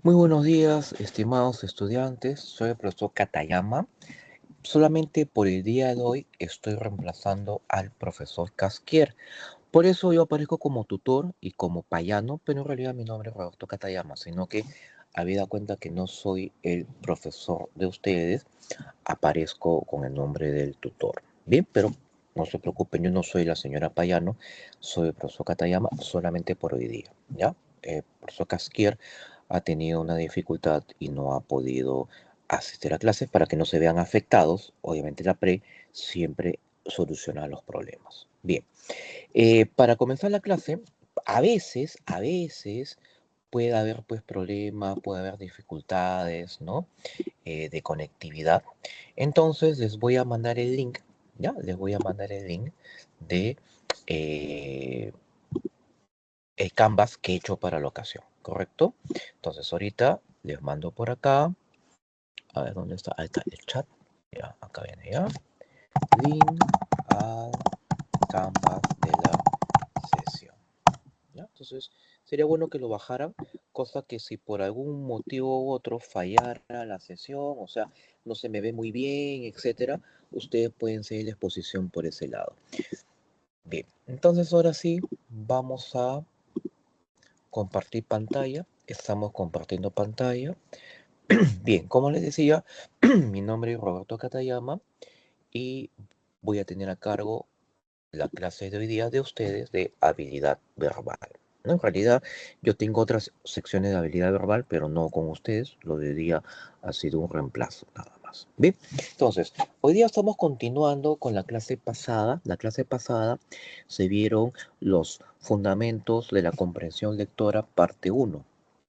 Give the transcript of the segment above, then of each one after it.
Muy buenos días, estimados estudiantes. Soy el profesor Katayama. Solamente por el día de hoy estoy reemplazando al profesor Casquier. Por eso yo aparezco como tutor y como payano, pero en realidad mi nombre es Roberto Katayama, sino que habida cuenta que no soy el profesor de ustedes, aparezco con el nombre del tutor. Bien, pero no se preocupen, yo no soy la señora Payano, soy el profesor Katayama solamente por hoy día, ¿ya? El profesor Casquier ha tenido una dificultad y no ha podido asistir a clases para que no se vean afectados. Obviamente la PRE siempre soluciona los problemas. Bien, para comenzar la clase, a veces puede haber pues problemas, puede haber dificultades, ¿no? De conectividad. Entonces les voy a mandar el link, ¿ya? Les voy a mandar el link de eh, el Canvas que he hecho para la ocasión, ¿correcto? Entonces ahorita les mando por acá, a ver dónde está, ahí está el chat, ya, acá viene ya, link al Canvas de la sesión, ¿ya? Entonces sería bueno que lo bajaran, cosa que si por algún motivo u otro fallara la sesión, o sea, no se me ve muy bien, etcétera, ustedes pueden seguir la exposición por ese lado. Bien, entonces ahora sí, vamos a compartir pantalla. Estamos compartiendo pantalla. Bien, como les decía, mi nombre es Roberto Katayama y voy a tener a cargo la clase de hoy día de ustedes de habilidad verbal, ¿no? En realidad yo tengo otras secciones de habilidad verbal, pero no con ustedes. Lo de hoy día ha sido un reemplazo, nada más. Bien, entonces, hoy día estamos continuando con la clase pasada. La clase pasada se vieron los fundamentos de la comprensión lectora, parte uno.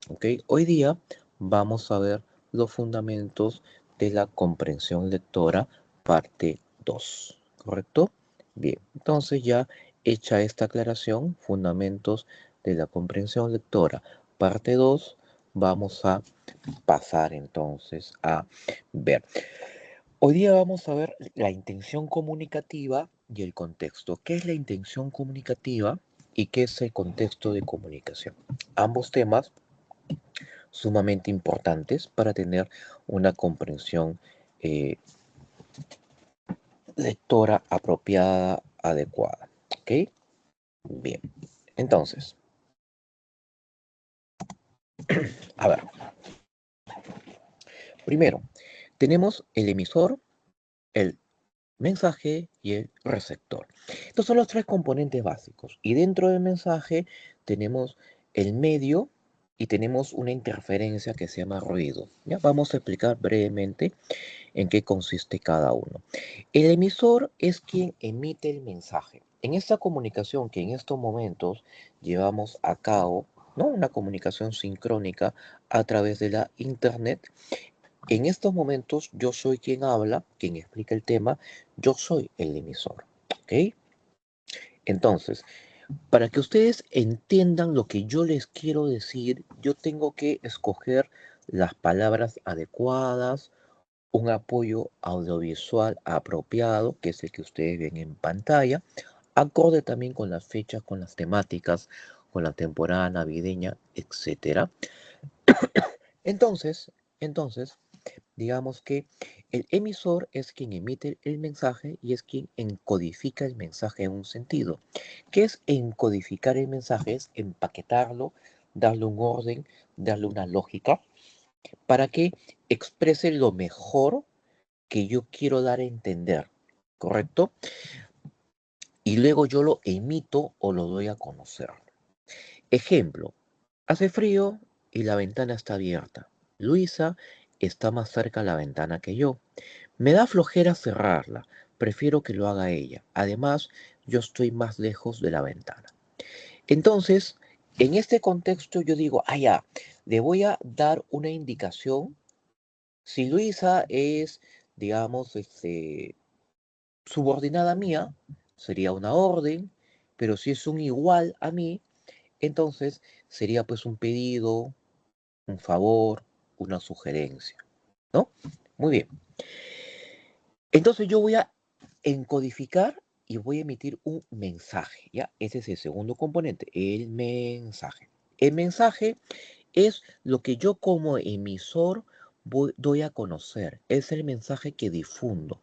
¿Ok? Hoy día vamos a ver los fundamentos de la comprensión lectora, parte 2. ¿Correcto? Bien, entonces ya hecha esta aclaración, fundamentos de la comprensión lectora, parte 2, vamos a pasar entonces a ver. Hoy día vamos a ver la intención comunicativa y el contexto. ¿Qué es la intención comunicativa y qué es el contexto de comunicación? Ambos temas sumamente importantes para tener una comprensión eh, lectora apropiada, adecuada. ¿Ok? Bien, entonces, a ver, primero, tenemos el emisor, el mensaje y el receptor. Estos son los tres componentes básicos. Y dentro del mensaje tenemos el medio y tenemos una interferencia que se llama ruido. Ya vamos a explicar brevemente en qué consiste cada uno. El emisor es quien emite el mensaje. En esta comunicación que en estos momentos llevamos a cabo, ¿no? Una comunicación sincrónica a través de la internet. En estos momentos yo soy quien habla, quien explica el tema, yo soy el emisor. ¿Ok? Entonces, para que ustedes entiendan lo que yo les quiero decir, yo tengo que escoger las palabras adecuadas, un apoyo audiovisual apropiado, que es el que ustedes ven en pantalla, acorde también con las fechas, con las temáticas, con la temporada navideña, etcétera. Entonces, digamos que el emisor es quien emite el mensaje y es quien encodifica el mensaje en un sentido. ¿Qué es encodificar el mensaje? Es empaquetarlo, darle un orden, darle una lógica, para que exprese lo mejor que yo quiero dar a entender, ¿correcto? Y luego yo lo emito o lo doy a conocer. Ejemplo, hace frío y la ventana está abierta. Luisa está más cerca a la ventana que yo. Me da flojera cerrarla, prefiero que lo haga ella. Además, yo estoy más lejos de la ventana. Entonces, en este contexto yo digo, ah, ya, le voy a dar una indicación. Si Luisa es, digamos, subordinada mía, sería una orden, pero si es un igual a mí, entonces sería pues un pedido, un favor, una sugerencia, ¿no? Muy bien. Entonces yo voy a encodificar y voy a emitir un mensaje, ¿ya? Ese es el segundo componente, el mensaje. El mensaje es lo que yo como emisor doy a conocer, es el mensaje que difundo.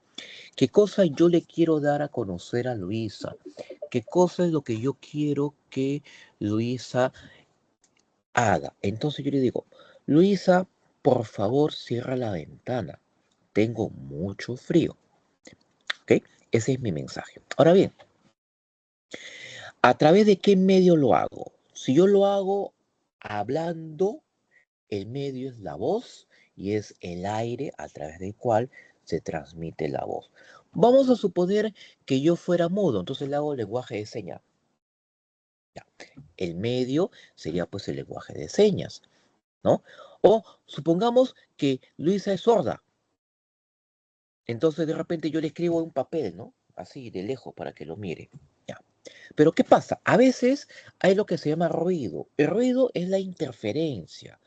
¿Qué cosa yo le quiero dar a conocer a Luisa? ¿Qué cosa es lo que yo quiero que Luisa haga? Entonces yo le digo, Luisa, por favor, cierra la ventana. Tengo mucho frío. ¿Ok? Ese es mi mensaje. Ahora bien, ¿a través de qué medio lo hago? Si yo lo hago hablando, el medio es la voz y es el aire a través del cual se transmite la voz. Vamos a suponer que yo fuera mudo, entonces le hago lenguaje de señas. Ya. El medio sería pues el lenguaje de señas, ¿no? O supongamos que Luisa es sorda, entonces de repente yo le escribo en un papel, ¿no? Así de lejos para que lo mire. Ya. Pero ¿qué pasa? A veces hay lo que se llama ruido. El ruido es la interferencia.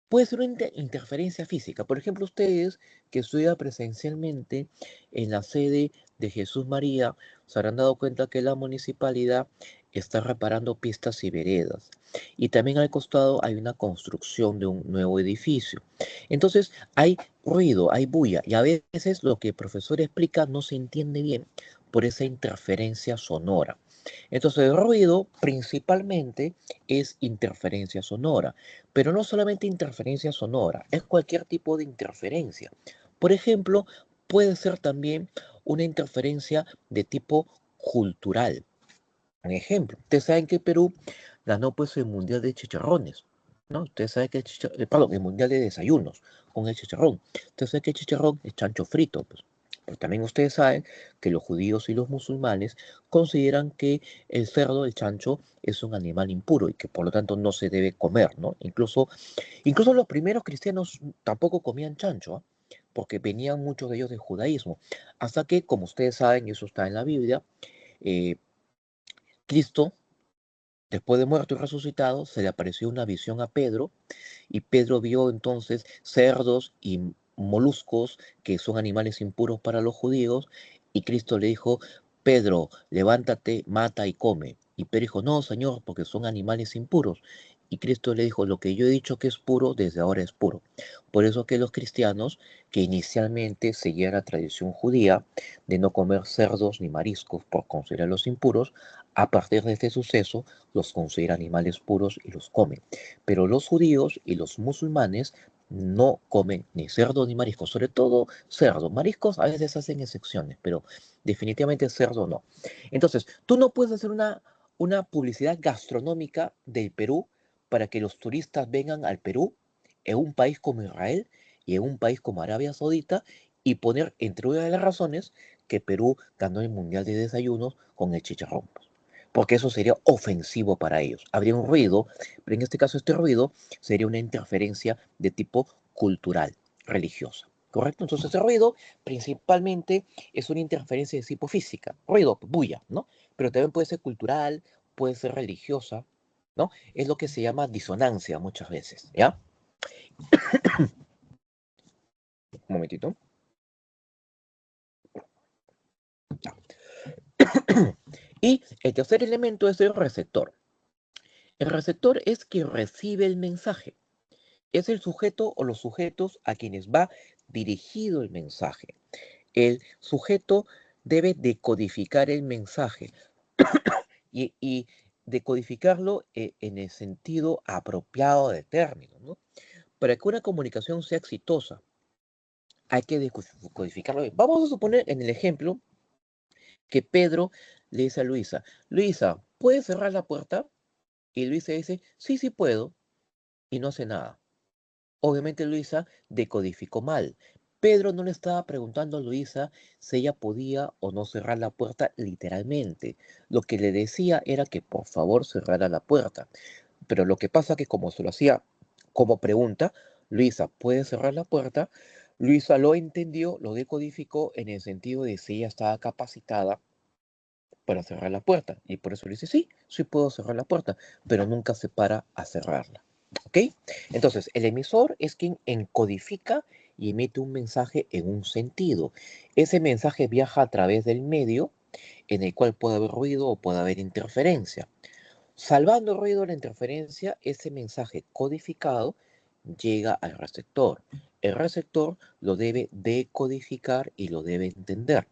Puede ser una interferencia física. Por ejemplo, ustedes que estudian presencialmente en la sede de Jesús María se habrán dado cuenta que la municipalidad está reparando pistas y veredas. Y también al costado hay una construcción de un nuevo edificio. Entonces hay ruido, hay bulla. Y a veces lo que el profesor explica no se entiende bien por esa interferencia sonora. Entonces el ruido principalmente es interferencia sonora. Pero no solamente interferencia sonora, es cualquier tipo de interferencia. Por ejemplo, puede ser también una interferencia de tipo cultural. Un ejemplo, ustedes saben que Perú ganó pues el Mundial de Chicharrones, ¿no? Ustedes saben que perdón, el Mundial de Desayunos con el chicharrón. Ustedes saben que el chicharrón es chancho frito, pues. Pero también ustedes saben que los judíos y los musulmanes consideran que el cerdo, el chancho, es un animal impuro y que por lo tanto no se debe comer, ¿no? Incluso los primeros cristianos tampoco comían chancho, ¿ah? Porque venían muchos de ellos del judaísmo. Hasta que, como ustedes saben, y eso está en la Biblia, eh, Cristo, después de muerto y resucitado, se le apareció una visión a Pedro y Pedro vio entonces cerdos y moluscos, que son animales impuros para los judíos, y Cristo le dijo, Pedro, levántate, mata y come. Y Pedro dijo, no, Señor, porque son animales impuros. Y Cristo le dijo, lo que yo he dicho que es puro, desde ahora es puro. Por eso que los cristianos, que inicialmente seguían la tradición judía de no comer cerdos ni mariscos por considerarlos impuros, a partir de este suceso los consideran animales puros y los comen. Pero los judíos y los musulmanes no comen ni cerdo ni marisco, sobre todo cerdo. Mariscos a veces hacen excepciones, pero definitivamente cerdo no. Entonces, tú no puedes hacer una publicidad gastronómica del Perú para que los turistas vengan al Perú, en un país como Israel y en un país como Arabia Saudita, y poner entre una de las razones que Perú ganó el Mundial de Desayunos con el chicharrón, porque eso sería ofensivo para ellos. Habría un ruido, pero en este caso este ruido sería una interferencia de tipo cultural, religiosa. ¿Correcto? Entonces el ruido principalmente es una interferencia de tipo física, ruido, bulla, ¿no? Pero también puede ser cultural, puede ser religiosa, ¿no? Es lo que se llama disonancia muchas veces, ¿ya? Un momentito. Ya. Y el tercer elemento es el receptor. El receptor es quien recibe el mensaje. Es el sujeto o los sujetos a quienes va dirigido el mensaje. El sujeto debe decodificar el mensaje y decodificarlo en el sentido apropiado del término, ¿no? Para que una comunicación sea exitosa, hay que decodificarlo bien. Vamos a suponer en el ejemplo que Pedro le dice a Luisa, Luisa, ¿puedes cerrar la puerta? Y Luisa dice, sí, sí puedo, y no hace nada. Obviamente Luisa decodificó mal. Pedro no le estaba preguntando a Luisa si ella podía o no cerrar la puerta literalmente. Lo que le decía era que por favor cerrara la puerta. Pero lo que pasa es que como se lo hacía como pregunta, Luisa, ¿puede cerrar la puerta? Luisa lo entendió, lo decodificó en el sentido de si ella estaba capacitada para cerrar la puerta. Y por eso le dice, sí, sí puedo cerrar la puerta, pero nunca se para a cerrarla. ¿Ok? Entonces, el emisor es quien encodifica y emite un mensaje en un sentido. Ese mensaje viaja a través del medio en el cual puede haber ruido o puede haber interferencia. Salvando el ruido de la interferencia, ese mensaje codificado llega al receptor. El receptor lo debe decodificar y lo debe entender.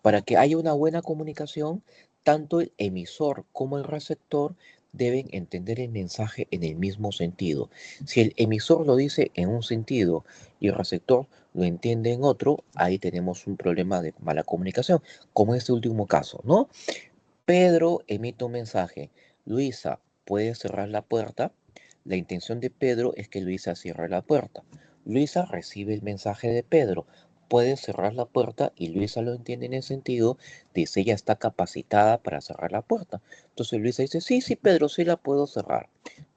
Para que haya una buena comunicación, tanto el emisor como el receptor deben entender el mensaje en el mismo sentido. Si el emisor lo dice en un sentido y el receptor lo entiende en otro, ahí tenemos un problema de mala comunicación, como en este último caso, ¿no? Pedro emite un mensaje. Luisa, ¿puedes cerrar la puerta? La intención de Pedro es que Luisa cierre la puerta. Luisa recibe el mensaje de Pedro. Puedes cerrar la puerta y Luisa lo entiende en el sentido de si ella está capacitada para cerrar la puerta. Entonces Luisa dice, sí, sí, Pedro, sí la puedo cerrar.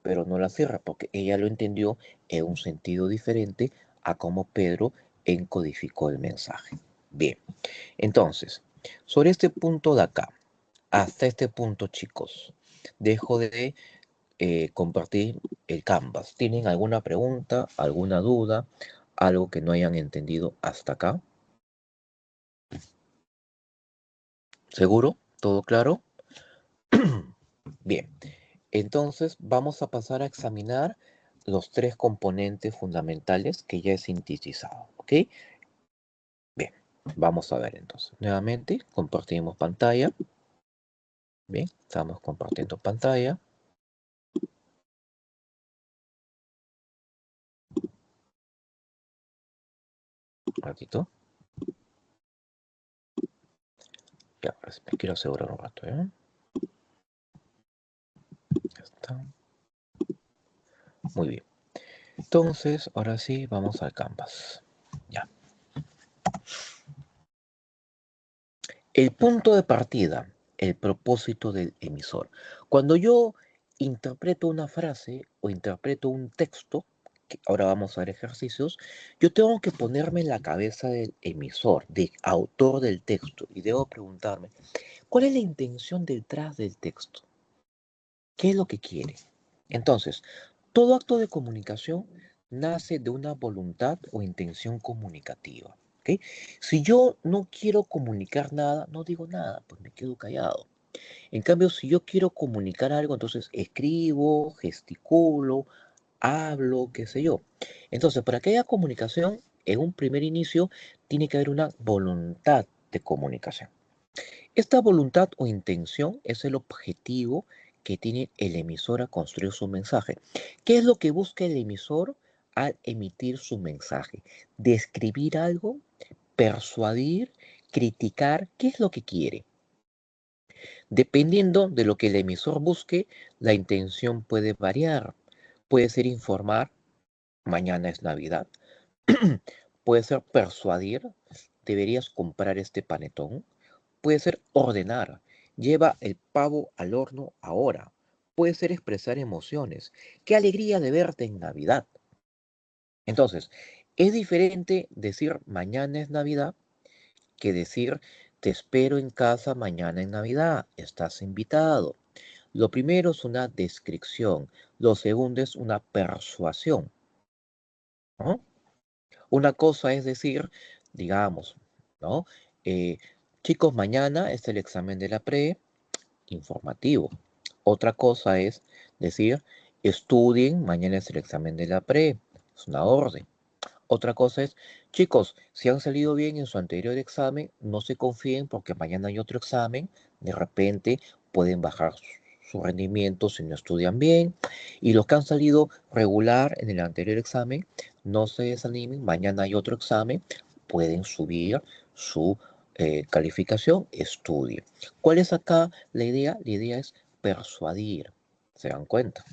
Pero no la cierra porque ella lo entendió en un sentido diferente a cómo Pedro encodificó el mensaje. Bien, entonces, sobre este punto de acá, hasta este punto, chicos, dejo de compartir el Canvas. ¿Tienen alguna pregunta, alguna duda, algo que no hayan entendido hasta acá? ¿Seguro? ¿Todo claro? Bien, entonces vamos a pasar a examinar los tres componentes fundamentales que ya he sintetizado, ¿ok? Bien, vamos a ver entonces. Nuevamente, compartimos pantalla. Bien, estamos compartiendo pantalla. Un ratito. Ya, pues, me quiero asegurar un rato, ¿eh? Ya está. Muy bien. Entonces, ahora sí, vamos al Canvas. Ya. El punto de partida, el propósito del emisor. Cuando yo interpreto una frase o interpreto un texto, que ahora vamos a ver ejercicios, yo tengo que ponerme en la cabeza del emisor, del autor del texto, y debo preguntarme, ¿cuál es la intención detrás del texto? ¿Qué es lo que quiere? Entonces, todo acto de comunicación nace de una voluntad o intención comunicativa. ¿Ok? Si yo no quiero comunicar nada, no digo nada, pues me quedo callado. En cambio, si yo quiero comunicar algo, entonces escribo, gesticulo, hablo, qué sé yo. Entonces, para que haya comunicación, en un primer inicio, tiene que haber una voluntad de comunicación. Esta voluntad o intención es el objetivo que tiene el emisor a construir su mensaje. ¿Qué es lo que busca el emisor al emitir su mensaje? Describir algo, persuadir, criticar, ¿qué es lo que quiere? Dependiendo de lo que el emisor busque, la intención puede variar. Puede ser informar, mañana es Navidad. Puede ser persuadir, deberías comprar este panetón. Puede ser ordenar, lleva el pavo al horno ahora. Puede ser expresar emociones. Qué alegría de verte en Navidad. Entonces, es diferente decir mañana es Navidad que decir te espero en casa mañana en Navidad. Estás invitado. Lo primero es una descripción. Lo segundo es una persuasión, ¿no? Una cosa es decir, digamos, ¿no? Eh, chicos, mañana es el examen de la pre, informativo. Otra cosa es decir, estudien, mañana es el examen de la pre, es una orden. Otra cosa es, chicos, si han salido bien en su anterior examen, no se confíen porque mañana hay otro examen, de repente pueden bajar su rendimiento si no estudian bien. Y los que han salido regular en el anterior examen, no se desanimen, mañana hay otro examen, pueden subir su calificación, estudien. ¿Cuál es acá la idea? La idea es persuadir, ¿se dan cuenta?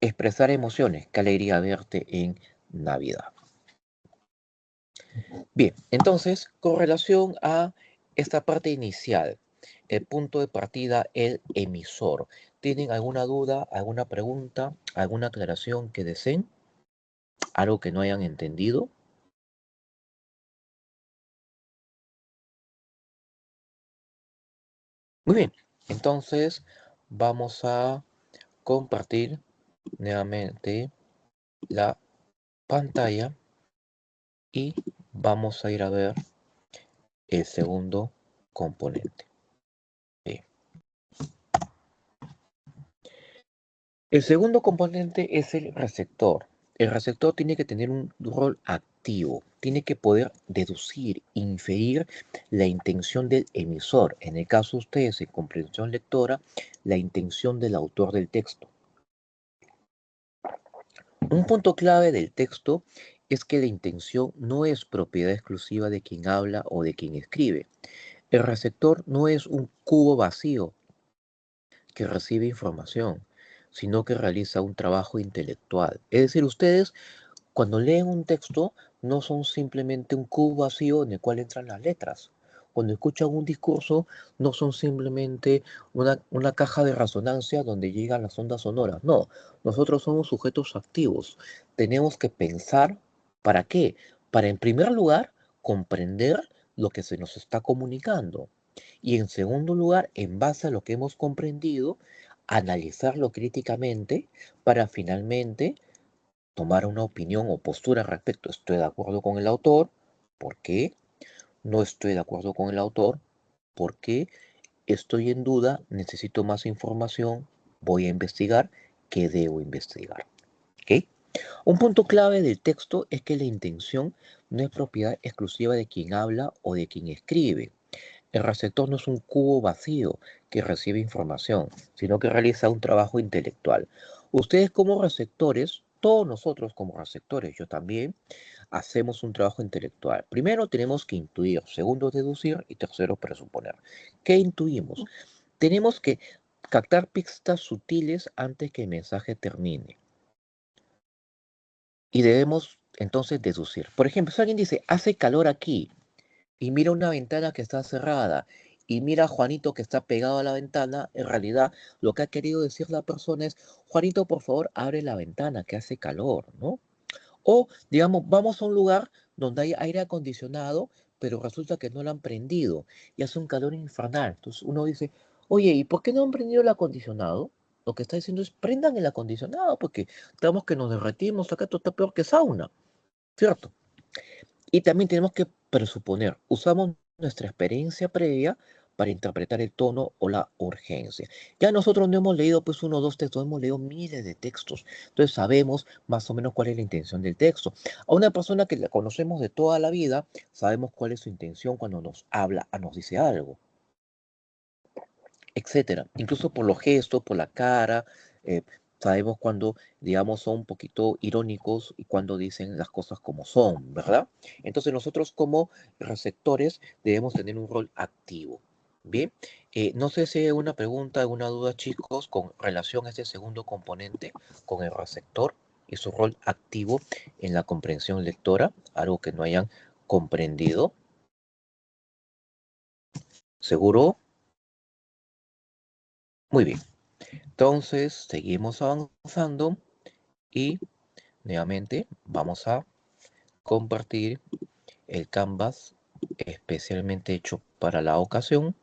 Expresar emociones, qué alegría verte en Navidad. Bien, entonces, con relación a esta parte inicial, el punto de partida, el emisor. ¿Tienen alguna duda, alguna pregunta, alguna aclaración que deseen? ¿Algo que no hayan entendido? Muy bien, entonces vamos a compartir nuevamente la pantalla y vamos a ir a ver el segundo componente. Bien. El segundo componente es el receptor. El receptor tiene que tener un rol activo, tiene que poder deducir, inferir la intención del emisor. En el caso de ustedes, en comprensión lectora, la intención del autor del texto. Un punto clave del texto es que la intención no es propiedad exclusiva de quien habla o de quien escribe. El receptor no es un cubo vacío que recibe información, sino que realiza un trabajo intelectual. Es decir, ustedes cuando leen un texto no son simplemente un cubo vacío en el cual entran las letras. Cuando escuchan un discurso no son simplemente una caja de resonancia donde llegan las ondas sonoras. No, nosotros somos sujetos activos. Tenemos que pensar, ¿para qué? Para en primer lugar comprender lo que se nos está comunicando. Y en segundo lugar, en base a lo que hemos comprendido, analizarlo críticamente para finalmente tomar una opinión o postura al respecto. ¿Estoy de acuerdo con el autor? ¿Por qué? ¿No estoy de acuerdo con el autor? ¿Por qué? Estoy en duda, necesito más información, voy a investigar, ¿qué debo investigar? ¿Ok? Un punto clave del texto es que la intención no es propiedad exclusiva de quien habla o de quien escribe. El receptor no es un cubo vacío que recibe información, sino que realiza un trabajo intelectual. Ustedes como receptores, todos nosotros como receptores, yo también, hacemos un trabajo intelectual. Primero tenemos que intuir, segundo deducir y tercero presuponer. ¿Qué intuimos? Tenemos que captar pistas sutiles antes que el mensaje termine. Y debemos entonces deducir. Por ejemplo, si alguien dice, hace calor aquí, y mira una ventana que está cerrada y mira a Juanito que está pegado a la ventana, en realidad lo que ha querido decir la persona es, Juanito, por favor, abre la ventana que hace calor, ¿no? O, digamos, vamos a un lugar donde hay aire acondicionado, pero resulta que no lo han prendido y hace un calor infernal. Entonces uno dice, oye, ¿y por qué no han prendido el acondicionado? Lo que está diciendo es, prendan el acondicionado porque estamos que nos derretimos, acá esto está peor que sauna, ¿cierto? Y también tenemos que presuponer, usamos nuestra experiencia previa para interpretar el tono o la urgencia. Ya nosotros no hemos leído pues uno o dos textos, hemos leído miles de textos, entonces sabemos más o menos cuál es la intención del texto. A una persona que la conocemos de toda la vida, sabemos cuál es su intención cuando nos habla, nos dice algo, etcétera. Incluso por los gestos, por la cara, eh, sabemos cuando, digamos, son un poquito irónicos y cuando dicen las cosas como son, ¿verdad? Entonces nosotros como receptores debemos tener un rol activo. Bien, no sé si hay una pregunta, alguna duda, chicos, con relación a este segundo componente, con el receptor y su rol activo en la comprensión lectora, algo que no hayan comprendido. ¿Seguro? Muy bien. Entonces, seguimos avanzando y nuevamente vamos a compartir el Canvas especialmente hecho para la ocasión.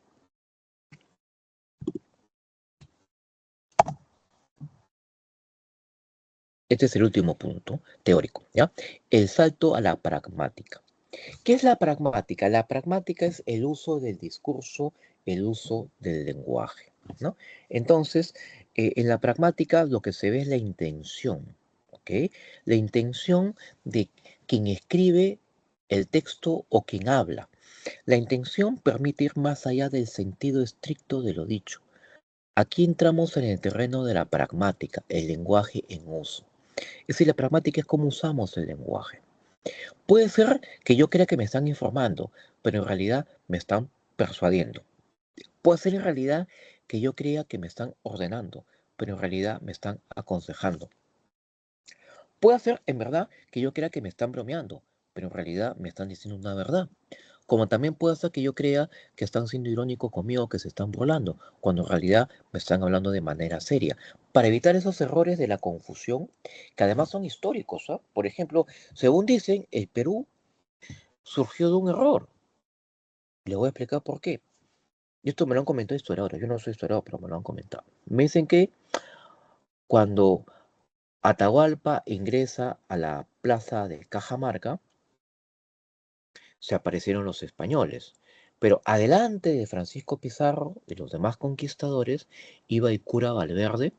Este es el último punto teórico, ¿ya? El salto a la pragmática. ¿Qué es la pragmática? La pragmática es el uso del discurso, el uso del lenguaje, ¿no? Entonces, en la pragmática lo que se ve es la intención, ¿ok? La intención de quien escribe el texto o quien habla. La intención permite ir más allá del sentido estricto de lo dicho. Aquí entramos en el terreno de la pragmática, el lenguaje en uso. Es decir, la pragmática es cómo usamos el lenguaje. Puede ser que yo crea que me están informando, pero en realidad me están persuadiendo. Puede ser en realidad que yo crea que me están ordenando, pero en realidad me están aconsejando. Puede ser en verdad que yo crea que me están bromeando, pero en realidad me están diciendo una verdad. Como también puede ser que yo crea que están siendo irónicos conmigo, que se están burlando, cuando en realidad me están hablando de manera seria. Para evitar esos errores de la confusión, que además son históricos, ¿ah? Por ejemplo, según dicen, el Perú surgió de un error. Le voy a explicar por qué. Y esto me lo han comentado historiadores. Yo no soy historiador, pero me lo han comentado. Me dicen que cuando Atahualpa ingresa a la plaza de Cajamarca, se aparecieron los españoles. Pero adelante de Francisco Pizarro y los demás conquistadores iba el cura Valverde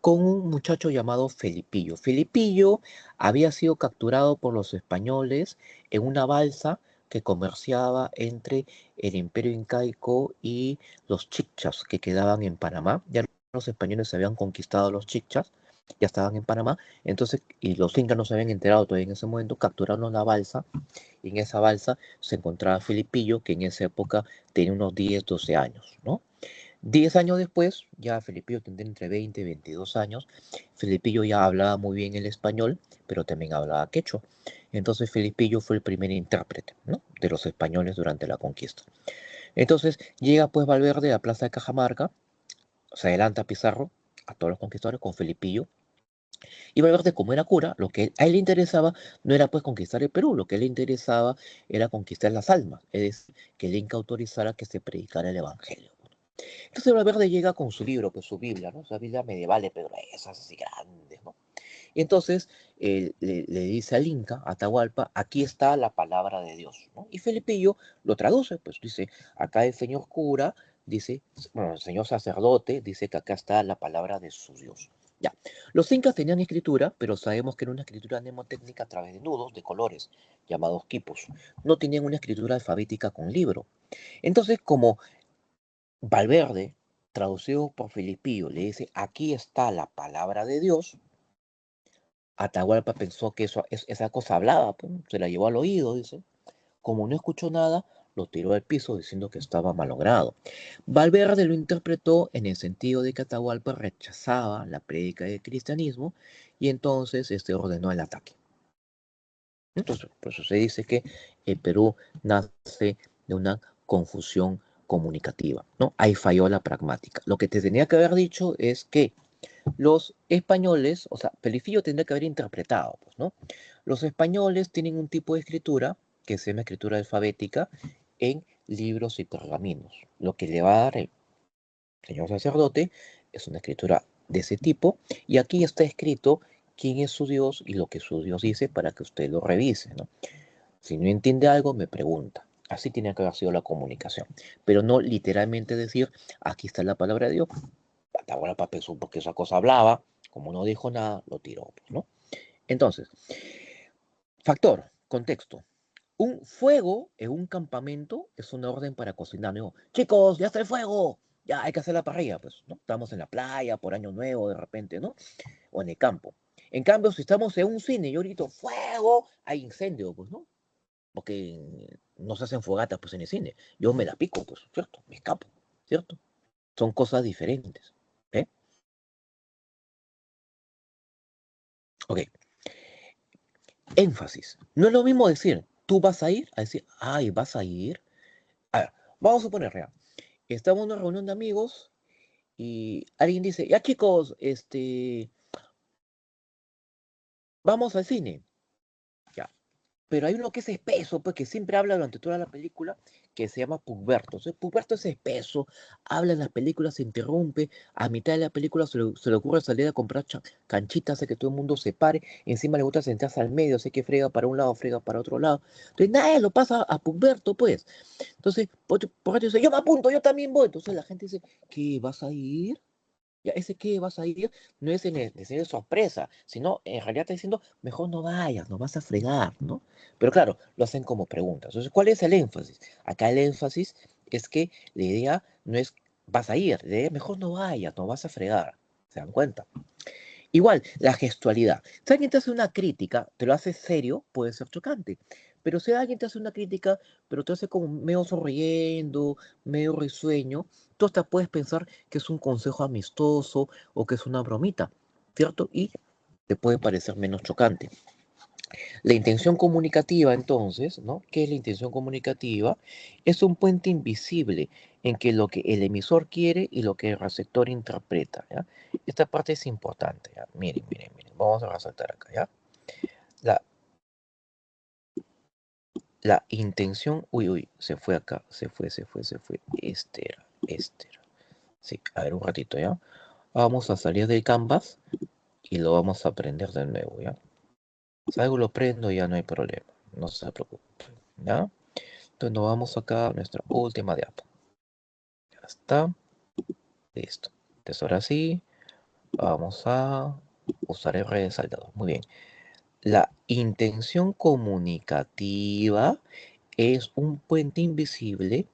con un muchacho llamado Felipillo. Felipillo había sido capturado por los españoles en una balsa que comerciaba entre el Imperio Incaico y los Chicchas que quedaban en Panamá. Ya los españoles habían conquistado los Chicchas, ya estaban en Panamá, entonces, y los incas no se habían enterado todavía en ese momento, capturaron la balsa, y en esa balsa se encontraba Felipillo, que en esa época tenía unos 10, 12 años, ¿no? 10 años después, ya Felipillo tendría entre 20 y 22 años, Felipillo ya hablaba muy bien el español, pero también hablaba quechua. Entonces Felipillo fue el primer intérprete, ¿no?, de los españoles durante la conquista. Entonces llega pues Valverde a la plaza de Cajamarca, se adelanta Pizarro a todos los conquistadores con Felipillo, y Valverde, como era cura, lo que a él le interesaba no era pues conquistar el Perú, lo que a él le interesaba era conquistar las almas, es decir, que el Inca autorizara que se predicara el Evangelio. Entonces Valverde llega con su libro, pues su Biblia, ¿no? Esa Biblia medieval, pero esas así grandes, ¿no? Y entonces le dice al Inca, a Atahualpa, aquí está la palabra de Dios, ¿no? Y Felipillo lo traduce, pues dice, acá el señor cura, dice, bueno, el señor sacerdote, dice que acá está la palabra de su Dios. Ya, los incas tenían escritura, pero sabemos que era una escritura mnemotécnica a través de nudos, de colores, llamados quipos. No tenían una escritura alfabética con libro. Entonces, como Valverde, traducido por Felipillo, le dice, aquí está la palabra de Dios, Atahualpa pensó que esa cosa hablaba, pues, se la llevó al oído, dice. Como no escuchó nada, lo tiró al piso diciendo que estaba malogrado. Valverde lo interpretó en el sentido de que Atahualpa rechazaba la prédica del cristianismo y entonces ordenó el ataque. Entonces, por eso se dice que el Perú nace de una confusión comunicativa, ¿no? Ahí falló la pragmática. Lo que te tenía que haber dicho es que los españoles, o sea, Pelifillo tendría que haber interpretado, pues, ¿no? Los españoles tienen un tipo de escritura que se llama escritura alfabética en libros y pergaminos. Lo que le va a dar el señor sacerdote es una escritura de ese tipo, y aquí está escrito quién es su Dios y lo que su Dios dice para que usted lo revise, ¿no? Si no entiende algo, me pregunta. Así tiene que haber sido la comunicación, pero no literalmente decir, aquí está la palabra de Dios. Atahualpa pensó porque esa cosa hablaba, como no dijo nada, lo tiró, pues, ¿no? Entonces, factor, contexto. Un fuego en un campamento es una orden para cocinar. No, chicos, ya está el fuego, ya hay que hacer la parrilla, pues, ¿no? Estamos en la playa por Año Nuevo de repente, ¿no? O en el campo. En cambio, si estamos en un cine y yo grito fuego, hay incendio, pues, ¿no? Porque no se hacen fogatas, pues, en el cine. Yo me la pico, pues, ¿cierto? Me escapo, ¿cierto? Son cosas diferentes, ¿eh? Ok, énfasis. No es lo mismo decir, tú vas a ir, a decir, ay, vas a ir. A ver, vamos a suponer, ya, estamos en una reunión de amigos y alguien dice, ya chicos, vamos al cine. Ya. Pero hay uno que es espeso, pues que siempre habla durante toda la película, que se llama Pugberto. Entonces, Pugberto es espeso, habla en las películas, se interrumpe, a mitad de la película se le ocurre salir a comprar canchitas, hace que todo el mundo se pare, y encima le gusta sentarse al medio, sé que frega para un lado, frega para otro lado. Entonces, nadie lo pasa a Pugberto, pues. Entonces, por eso dice, yo me apunto, yo también voy. Entonces la gente dice, ¿qué, vas a ir? Ya, ese que vas a ir no es en el de sorpresa, sino en realidad está diciendo, mejor no vayas, no vas a fregar, ¿no? Pero claro, lo hacen como preguntas. Entonces, ¿cuál es el énfasis? Acá el énfasis es que la idea no es vas a ir, la idea es mejor no vayas, no vas a fregar. ¿Se dan cuenta? Igual, la gestualidad. Si alguien te hace una crítica, te lo hace serio, puede ser chocante. Pero si alguien te hace una crítica, pero te hace como medio sonriendo, medio risueño, tú hasta puedes pensar que es un consejo amistoso o que es una bromita, ¿cierto? Y te puede parecer menos chocante. La intención comunicativa, entonces, ¿no? ¿Qué es la intención comunicativa? Es un puente invisible en que lo que el emisor quiere y lo que el receptor interpreta, ¿ya? Esta parte es importante, ¿ya? Miren, miren, miren. Vamos a resaltar acá, ¿ya? La, la intención... Uy, uy, se fue acá. Se fue. Este era. Sí, a ver un ratito, ¿ya? Vamos a salir del canvas y lo vamos a aprender de nuevo, ¿ya? Si algo lo prendo, ya no hay problema. No se preocupe, ¿ya? Entonces nos vamos acá a nuestra última diapo. Ya está. Listo. Entonces ahora sí, Vamos a usar el resaltador. Muy bien. La intención comunicativa es un puente invisible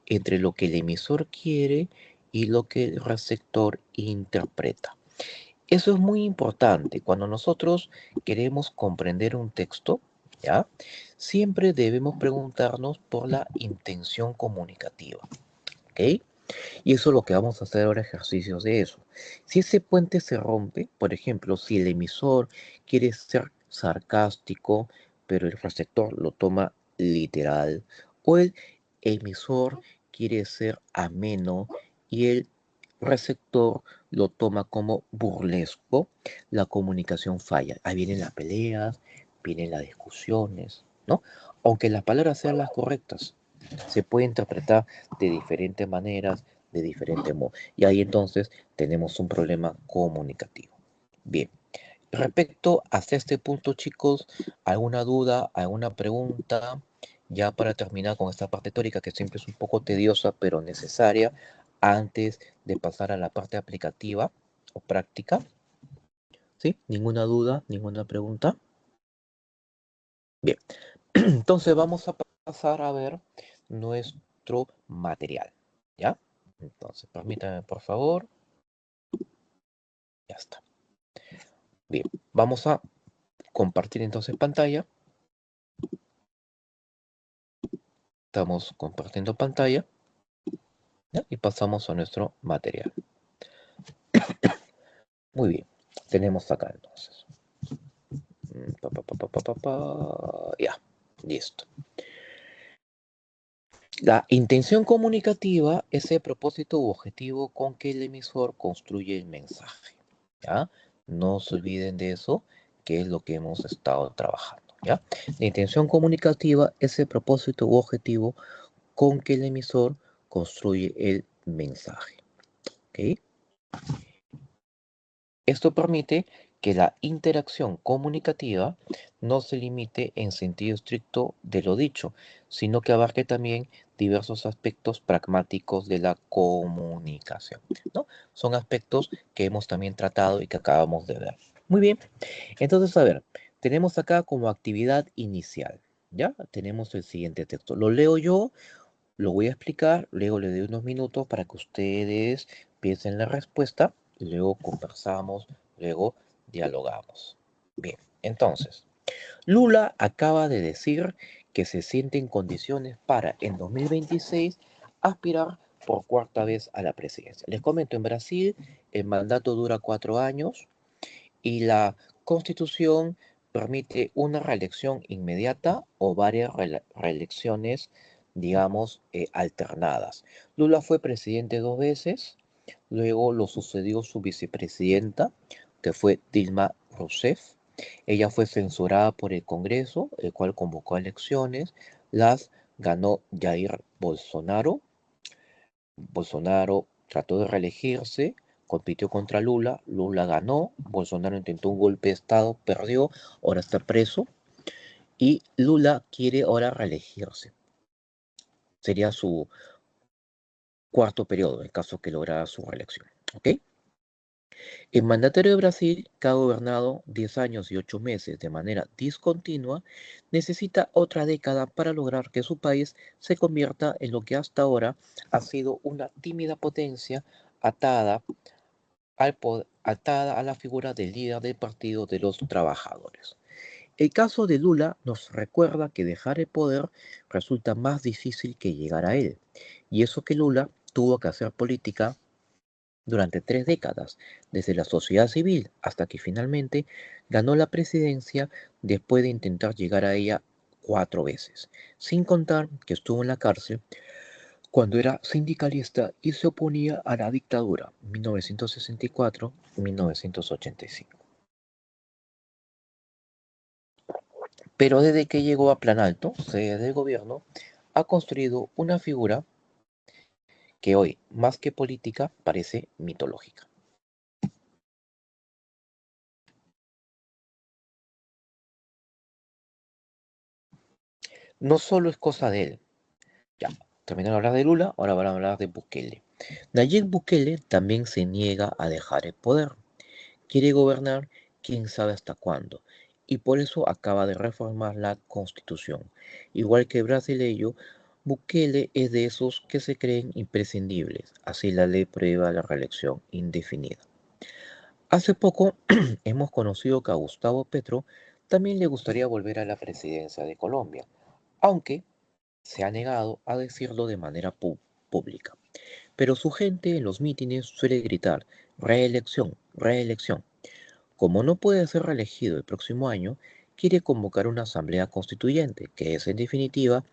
entre lo que el emisor quiere y lo que el receptor interpreta. Eso es muy importante. Cuando nosotros queremos comprender un texto, ¿ya? Siempre debemos preguntarnos por la intención comunicativa, ¿ok? Y eso es lo que vamos a hacer ahora, ejercicios de eso. Si ese puente se rompe, por ejemplo, si el emisor quiere ser sarcástico, pero el receptor lo toma literal, o el emisor quiere ser ameno y el receptor lo toma como burlesco, la comunicación falla. Ahí vienen las peleas, vienen las discusiones, ¿no? Aunque las palabras sean las correctas, se puede interpretar de diferentes maneras, de diferente modo. Y ahí entonces tenemos un problema comunicativo. Bien, respecto hasta este punto, chicos, ¿alguna duda, alguna pregunta? Ya para terminar con esta parte teórica, que siempre es un poco tediosa, pero necesaria, antes de pasar a la parte aplicativa o práctica. ¿Sí? ¿Ninguna duda? ¿Ninguna pregunta? Bien, entonces vamos a pasar a ver nuestro material. ¿Ya? Entonces, permítanme, por favor. Ya está. Bien, vamos a compartir entonces pantalla. Estamos compartiendo pantalla, ¿ya? Y pasamos a nuestro material. Muy bien, tenemos acá entonces. Ya, listo. La intención comunicativa es el propósito u objetivo con que el emisor construye el mensaje. ¿Ya? No se olviden de eso, que es lo que hemos estado trabajando. ¿Ya? La intención comunicativa es el propósito u objetivo con que el emisor construye el mensaje. ¿Ok? Esto permite que la interacción comunicativa no se limite en sentido estricto de lo dicho, sino que abarque también diversos aspectos pragmáticos de la comunicación, ¿no? Son aspectos que hemos también tratado y que acabamos de ver. Muy bien, entonces, a ver, tenemos acá como actividad inicial, ¿ya? Tenemos el siguiente texto. Lo leo yo, lo voy a explicar, luego le doy unos minutos para que ustedes piensen la respuesta, y luego conversamos, luego dialogamos. Bien, entonces, Lula acaba de decir que se siente en condiciones para, en 2026, aspirar por cuarta vez a la presidencia. Les comento, en Brasil el mandato dura 4 años y la constitución permite una reelección inmediata o varias reelecciones, digamos, alternadas. Lula fue presidente 2 veces, luego lo sucedió su vicepresidenta, que fue Dilma Rousseff. Ella fue censurada por el Congreso, el cual convocó elecciones, las ganó Jair Bolsonaro. Bolsonaro trató de reelegirse, compitió contra Lula, Lula ganó, Bolsonaro intentó un golpe de Estado, perdió, ahora está preso y Lula quiere ahora reelegirse. Sería su cuarto periodo en caso que lograra su reelección. ¿Ok? El mandatario de Brasil, que ha gobernado 10 años y 8 meses de manera discontinua, necesita otra década para lograr que su país se convierta en lo que hasta ahora ha sido una tímida potencia atada atada a la figura del líder del Partido de los Trabajadores. El caso de Lula nos recuerda que dejar el poder resulta más difícil que llegar a él, y eso que Lula tuvo que hacer política durante 3 décadas, desde la sociedad civil hasta que finalmente ganó la presidencia después de intentar llegar a ella 4 veces, sin contar que estuvo en la cárcel cuando era sindicalista y se oponía a la dictadura, 1964-1985. Pero desde que llegó a Planalto, sede del gobierno, ha construido una figura que hoy, más que política, parece mitológica. No solo es cosa de él. Ya, terminaron de hablar de Lula, ahora van a hablar de Bukele. Nayib Bukele también se niega a dejar el poder. quiere gobernar quién sabe hasta cuándo, y por eso acaba de reformar la Constitución. Igual que el brasileño, Bukele es de esos que se creen imprescindibles, así la ley prohíbe la reelección indefinida. Hace poco hemos conocido que a Gustavo Petro también le gustaría volver a la presidencia de Colombia, aunque se ha negado a decirlo de manera pública. Pero su gente en los mítines suele gritar, reelección, reelección. Como no puede ser reelegido el próximo año, quiere convocar una asamblea constituyente, que es en definitiva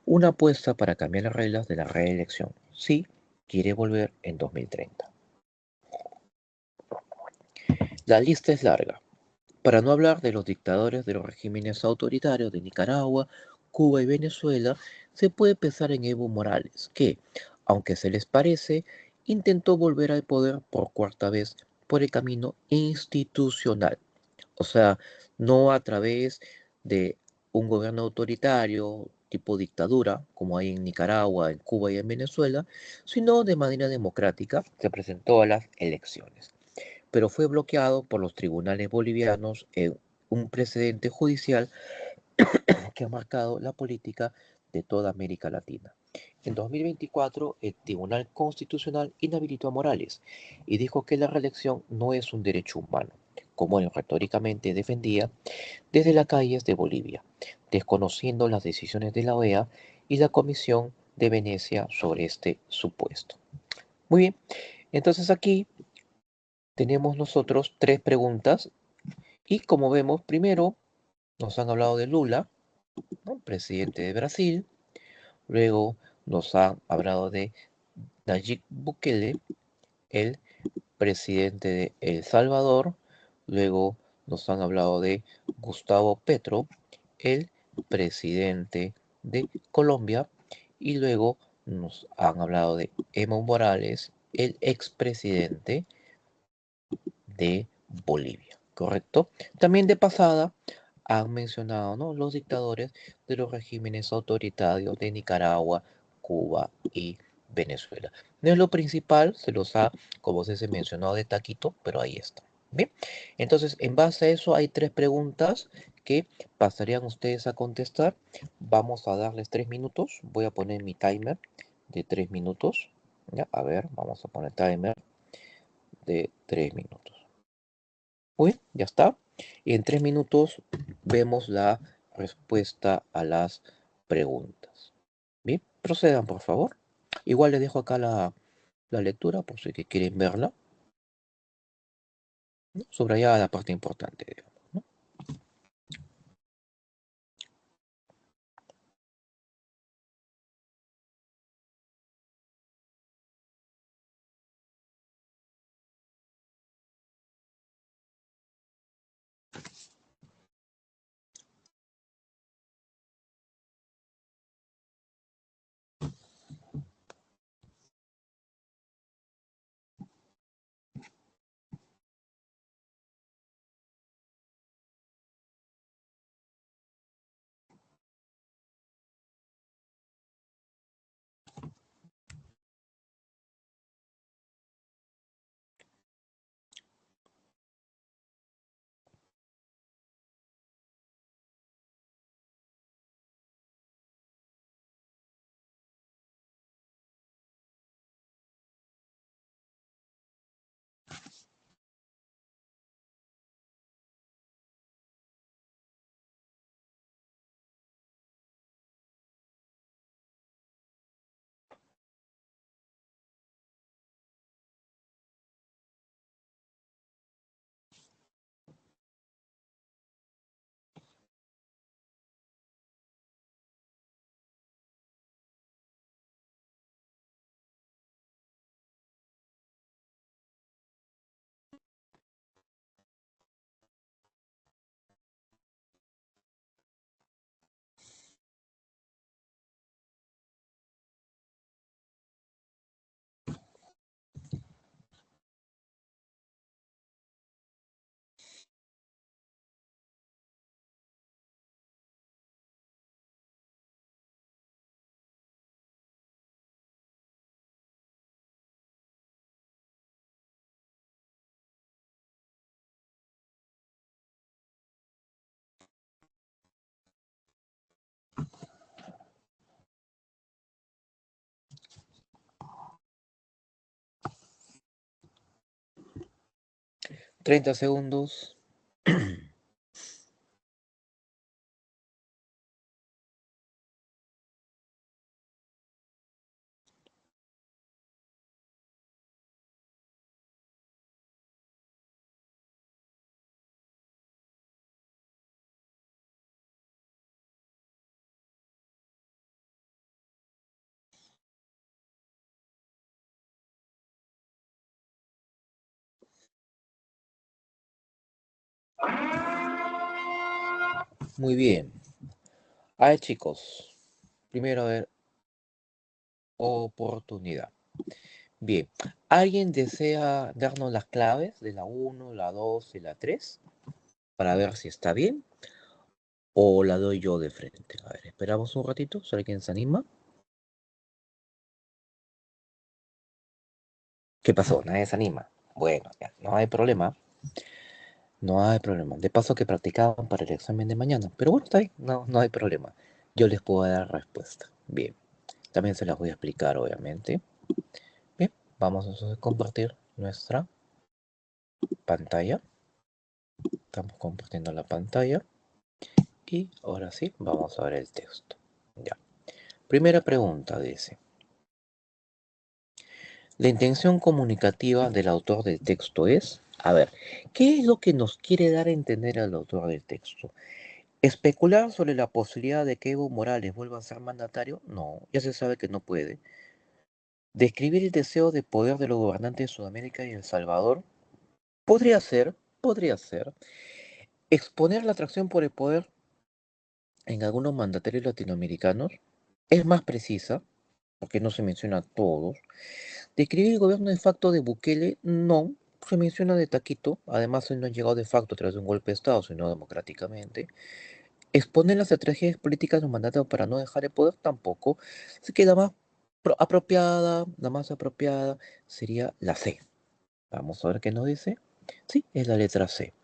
una apuesta para cambiar las reglas de la reelección. Sí, quiere volver en 2030. La lista es larga, para no hablar de los dictadores de los regímenes autoritarios de Nicaragua, Cuba y Venezuela, se puede pensar en Evo Morales, que, aunque se les parece, intentó volver al poder por cuarta vez por el camino institucional. O sea, no a través de un gobierno autoritario, tipo dictadura, como hay en Nicaragua, en Cuba y en Venezuela, sino de manera democrática, se presentó a las elecciones, pero fue bloqueado por los tribunales bolivianos en un precedente judicial que ha marcado la política de toda América Latina. En 2024, el Tribunal Constitucional inhabilitó a Morales y dijo que la reelección no es un derecho humano, como él retóricamente defendía desde las calles de Bolivia, desconociendo las decisiones de la OEA y la Comisión de Venecia sobre este supuesto. Muy bien, entonces aquí tenemos nosotros tres preguntas y como vemos, primero nos han hablado de Lula, ¿no? Presidente de Brasil, luego nos han hablado de Nayib Bukele, el presidente de El Salvador, luego nos han hablado de Gustavo Petro, el presidente de Colombia, y luego nos han hablado de Evo Morales, el expresidente de Bolivia, ¿correcto? También de pasada han mencionado, ¿no?, los dictadores de los regímenes autoritarios de Nicaragua, Cuba y Venezuela. No es lo principal, se los ha, como se mencionado de taquito, pero ahí está. Bien, entonces en base a eso hay tres preguntas que pasarían ustedes a contestar. Vamos a darles 3 minutos. Voy a poner mi timer de 3 minutos. Ya, a ver, vamos a poner timer de 3 minutos. Uy, ya está. Y en 3 minutos vemos la respuesta a las preguntas. Bien, procedan por favor. Igual les dejo acá la lectura por si que quieren verla, ¿no? Subrayada la parte importante, digamos, ¿no? 30 segundos. Muy bien. A ver, chicos. Primero, a ver, oportunidad. Bien. ¿Alguien desea darnos las claves de la uno, la 2 y la 3 para ver si está bien? ¿O la doy yo de frente? A ver, esperamos un ratito, si alguien se anima. ¿Qué pasó? Nadie se anima. Bueno, ya, no hay problema. No hay problema. De paso que practicaban para el examen de mañana. Pero bueno, está bien. No, no hay problema. Yo les puedo dar respuesta. Bien. También se las voy a explicar, obviamente. Bien. Vamos a compartir nuestra pantalla. Estamos compartiendo la pantalla. Y ahora sí, vamos a ver el texto. Ya. Primera pregunta dice. La intención comunicativa del autor del texto es, a ver, ¿qué es lo que nos quiere dar a entender el autor del texto? ¿Especular sobre la posibilidad de que Evo Morales vuelva a ser mandatario? No, ya se sabe que no puede. ¿Describir el deseo de poder de los gobernantes de Sudamérica y El Salvador? Podría ser, podría ser. ¿Exponer la atracción por el poder en algunos mandatarios latinoamericanos? Es más precisa, porque no se menciona a todos. ¿Describir el gobierno de facto de Bukele? No, se menciona de taquito. Además, él no ha llegado de facto tras un golpe de Estado, sino democráticamente. Exponer las estrategias políticas de un mandato para no dejar el poder tampoco. Así que la más apropiada sería la C. Vamos a ver qué nos dice. Sí, es la letra C.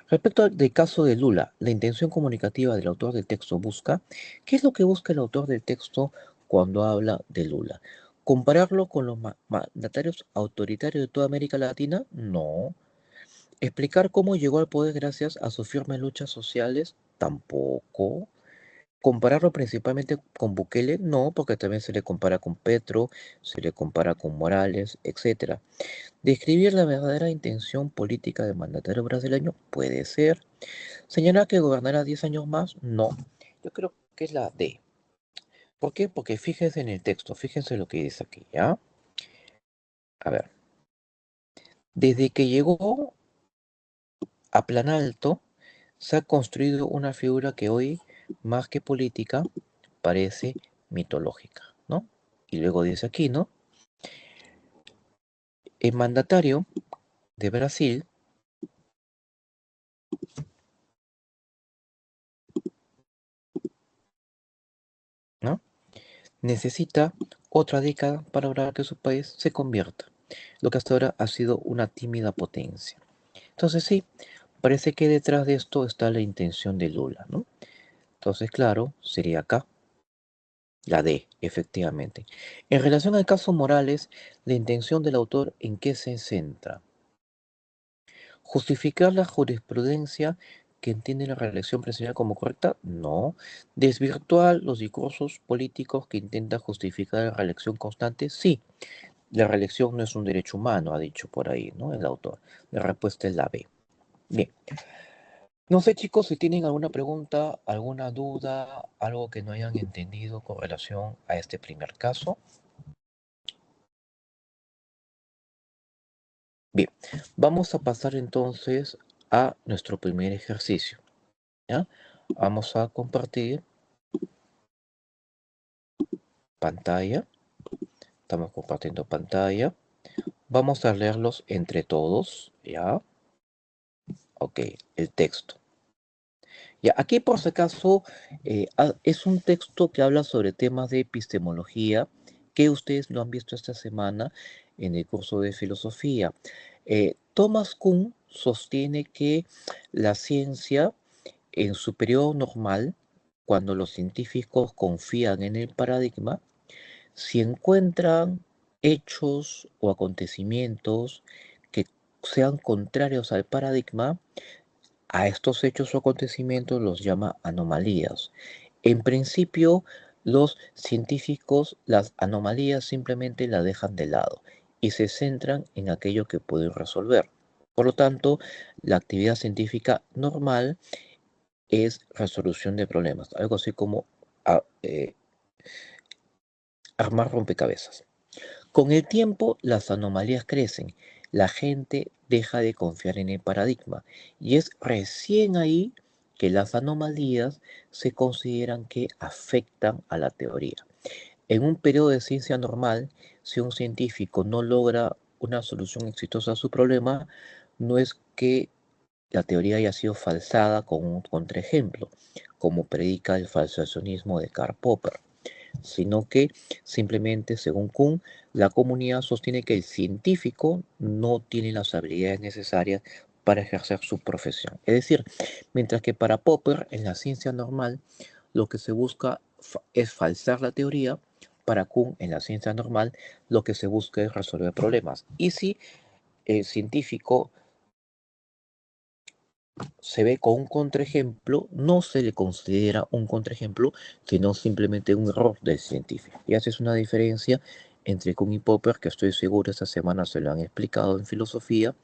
Respecto del caso de Lula, la intención comunicativa del autor del texto busca, ¿qué es lo que busca el autor del texto cuando habla de Lula? ¿Compararlo con los mandatarios autoritarios de toda América Latina? No. ¿Explicar cómo llegó al poder gracias a sus firmes luchas sociales? Tampoco. ¿Compararlo principalmente con Bukele? No, porque también se le compara con Petro, se le compara con Morales, etc. ¿Describir la verdadera intención política del mandatario brasileño? Puede ser. ¿Señalar que gobernará 10 años más? No. Yo creo que es la D. ¿Por qué? Porque fíjense en el texto, fíjense lo que dice aquí, ¿ya? A ver. Desde que llegó a Plan Alto, se ha construido una figura que hoy, más que política, parece mitológica, ¿no? Y luego dice aquí, ¿no? El mandatario de Brasil, ¿no? Necesita otra década para lograr que su país se convierta, lo que hasta ahora ha sido una tímida potencia. Entonces sí, parece que detrás de esto está la intención de Lula, ¿no? Entonces, claro, sería acá la D, efectivamente. En relación al caso Morales, la intención del autor, ¿en qué se centra? ¿Justificar la jurisprudencia que entiende la reelección presidencial como correcta? No. ¿Desvirtuar los discursos políticos que intentan justificar la reelección constante? Sí. La reelección no es un derecho humano, ha dicho por ahí, ¿no? El autor. La respuesta es la B. Bien. No sé, chicos, si tienen alguna pregunta, alguna duda, algo que no hayan entendido con relación a este primer caso. Bien, vamos a pasar entonces a nuestro primer ejercicio, ¿ya? Vamos a compartir pantalla. Estamos compartiendo pantalla. Vamos a leerlos entre todos, ¿ya? Ok, el texto. Ya, aquí por si acaso es un texto que habla sobre temas de epistemología que ustedes lo han visto esta semana en el curso de filosofía. Thomas Kuhn sostiene que la ciencia en su periodo normal, cuando los científicos confían en el paradigma, si encuentran hechos o acontecimientos que sean contrarios al paradigma, a estos hechos o acontecimientos los llama anomalías. En principio, los científicos las anomalías simplemente las dejan de lado y se centran en aquello que pueden resolver. Por lo tanto, la actividad científica normal es resolución de problemas, algo así como ah, eh, armar rompecabezas. Con el tiempo, las anomalías crecen, la gente deja de confiar en el paradigma y es recién ahí que las anomalías se consideran que afectan a la teoría. En un periodo de ciencia normal, si un científico no logra una solución exitosa a su problema, no es que la teoría haya sido falsada con un contraejemplo, como predica el falsacionismo de Karl Popper, sino que simplemente, según Kuhn, la comunidad sostiene que el científico no tiene las habilidades necesarias para ejercer su profesión. Es decir, mientras que para Popper, en la ciencia normal, lo que se busca es falsar la teoría, para Kuhn, en la ciencia normal, lo que se busca es resolver problemas. Y si el científico se ve con un contraejemplo, no se le considera un contraejemplo, sino simplemente un error del científico. Y esa es una diferencia entre Kuhn y Popper, que estoy seguro esta semana se lo han explicado en filosofía,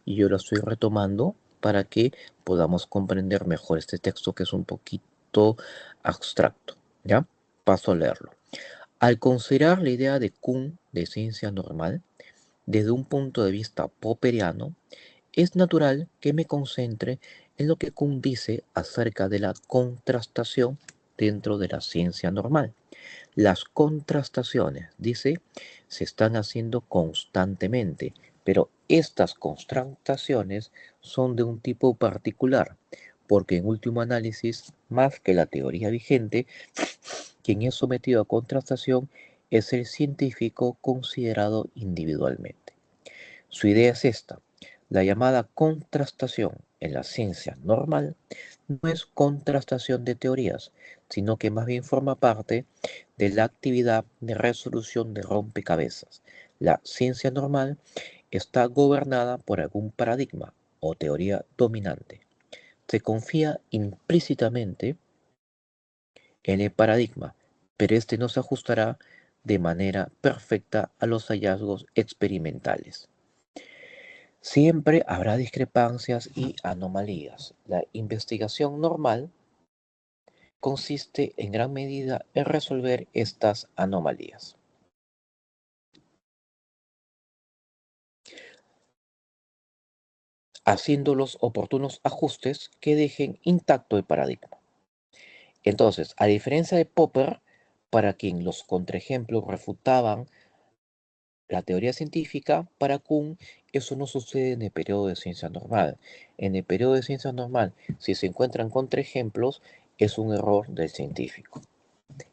y yo lo estoy retomando para que podamos comprender mejor este texto que es un poquito abstracto. ¿Ya? Paso a leerlo. Al considerar la idea de Kuhn de ciencia normal, desde un punto de vista popperiano, es natural que me concentre en lo que Kuhn dice acerca de la contrastación dentro de la ciencia normal. Las contrastaciones, dice, se están haciendo constantemente, pero estas contrastaciones son de un tipo particular, porque en último análisis, más que la teoría vigente, quien es sometido a contrastación es el científico considerado individualmente. Su idea es esta: la llamada contrastación en la ciencia normal no es contrastación de teorías, sino que más bien forma parte de la actividad de resolución de rompecabezas. La ciencia normal está gobernada por algún paradigma o teoría dominante. Se confía implícitamente en el paradigma, pero este no se ajustará de manera perfecta a los hallazgos experimentales. Siempre habrá discrepancias y anomalías. La investigación normal consiste en gran medida en resolver estas anomalías, haciendo los oportunos ajustes que dejen intacto el paradigma. Entonces, a diferencia de Popper, para quien los contraejemplos refutaban la teoría científica, para Kuhn eso no sucede en el periodo de ciencia normal. En el periodo de ciencia normal, si se encuentran contraejemplos, es un error del científico.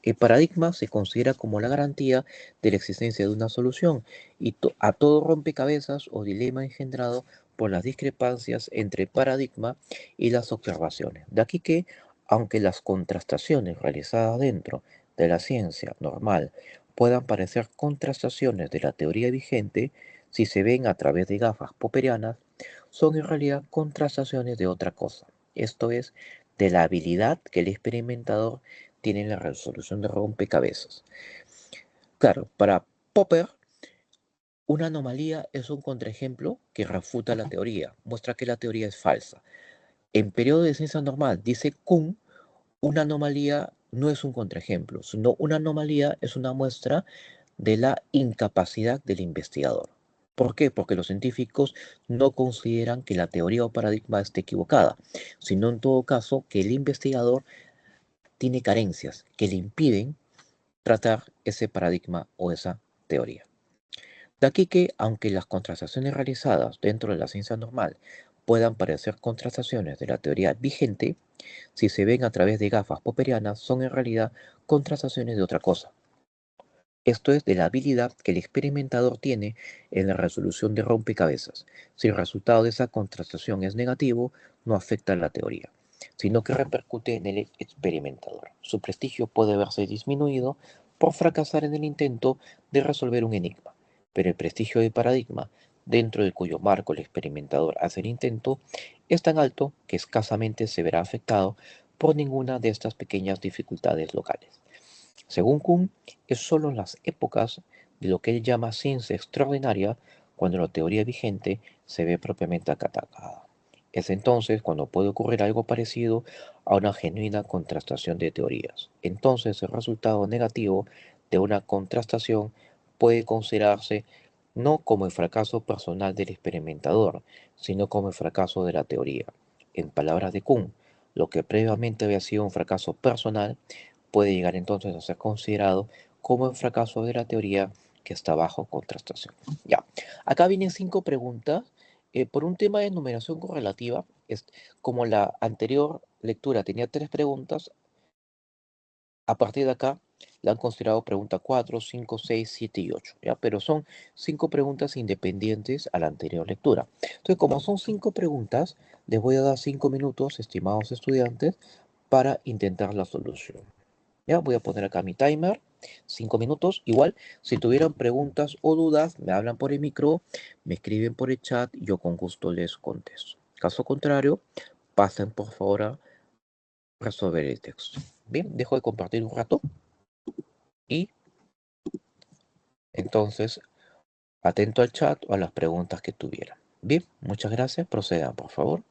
El paradigma se considera como la garantía de la existencia de una solución y a todo rompecabezas o dilema engendrado por las discrepancias entre el paradigma y las observaciones. De aquí que, aunque las contrastaciones realizadas dentro de la ciencia normal puedan parecer contrastaciones de la teoría vigente, si se ven a través de gafas popperianas, son en realidad contrastaciones de otra cosa, esto es, de la habilidad que el experimentador tiene la resolución de rompecabezas. Claro, para Popper, una anomalía es un contraejemplo que refuta la teoría, muestra que la teoría es falsa. En periodo de ciencia normal, dice Kuhn, una anomalía no es un contraejemplo, sino una anomalía es una muestra de la incapacidad del investigador. ¿Por qué? Porque los científicos no consideran que la teoría o paradigma esté equivocada, sino en todo caso que el investigador tiene carencias que le impiden tratar ese paradigma o esa teoría. De aquí que, aunque las contrastaciones realizadas dentro de la ciencia normal puedan parecer contrastaciones de la teoría vigente, si se ven a través de gafas popperianas, son en realidad contrastaciones de otra cosa. Esto es de la habilidad que el experimentador tiene en la resolución de rompecabezas. Si el resultado de esa contrastación es negativo, no afecta a la teoría, sino que repercute en el experimentador. Su prestigio puede verse disminuido por fracasar en el intento de resolver un enigma, pero el prestigio del paradigma dentro de cuyo marco el experimentador hace el intento, es tan alto que escasamente se verá afectado por ninguna de estas pequeñas dificultades locales. Según Kuhn, es solo en las épocas de lo que él llama ciencia extraordinaria cuando la teoría vigente se ve propiamente atacada. Es entonces cuando puede ocurrir algo parecido a una genuina contrastación de teorías. Entonces el resultado negativo de una contrastación puede considerarse no como el fracaso personal del experimentador, sino como el fracaso de la teoría. En palabras de Kuhn, lo que previamente había sido un fracaso personal puede llegar entonces a ser considerado como el fracaso de la teoría que está bajo contrastación. Ya, acá vienen 5 preguntas. Por un tema de numeración correlativa, como la anterior lectura tenía 3 preguntas, a partir de acá la han considerado pregunta 4, 5, 6, 7 y 8, ¿ya? Pero son 5 preguntas independientes a la anterior lectura. Entonces, como son 5 preguntas, les voy a dar 5 minutos, estimados estudiantes, para intentar la solución. Ya, voy a poner acá mi timer, 5 minutos. Igual, si tuvieran preguntas o dudas, me hablan por el micro, me escriben por el chat y yo con gusto les contesto. Caso contrario, pasen por favor a resolver el texto. Bien, dejo de compartir un rato y entonces atento al chat o a las preguntas que tuvieran. Bien, muchas gracias. Procedan, por favor.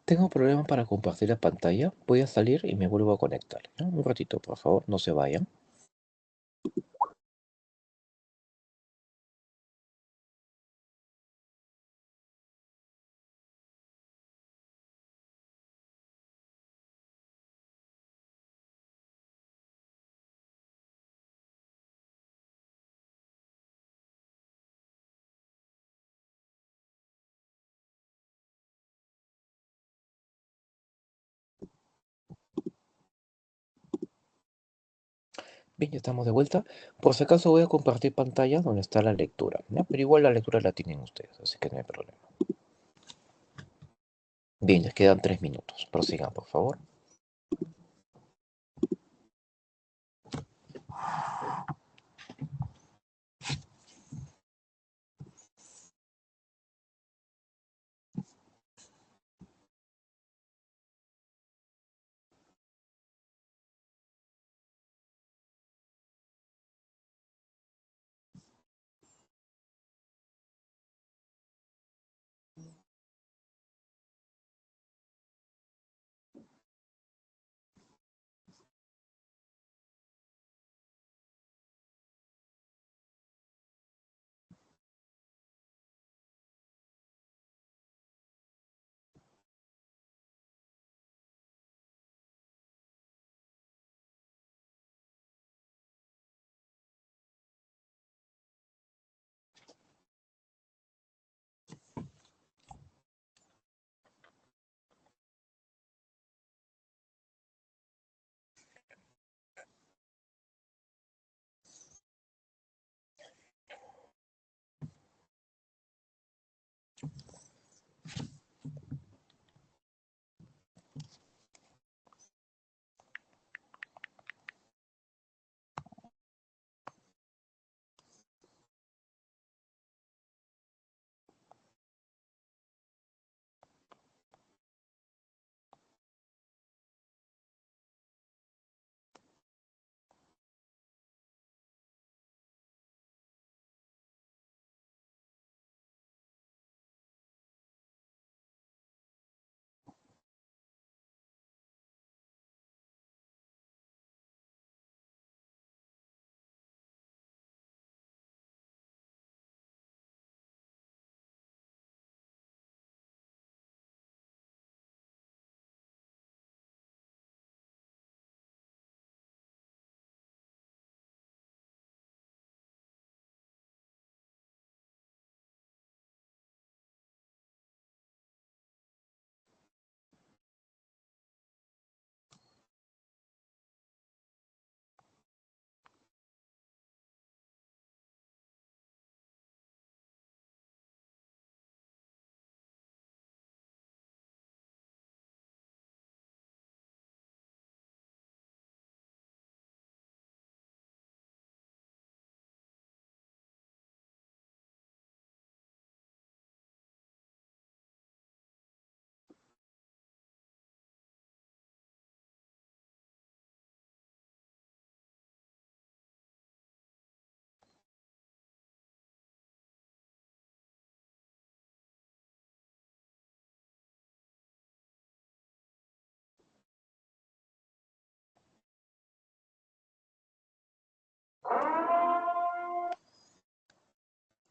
Tengo problemas para compartir la pantalla. Voy a salir y me vuelvo a conectar, ¿no? Un ratito, por favor, no se vayan. Bien, ya estamos de vuelta. Por si acaso voy a compartir pantalla donde está la lectura, ¿no? Pero igual la lectura la tienen ustedes, así que no hay problema. Bien, les quedan 3 minutos. Prosigan, por favor.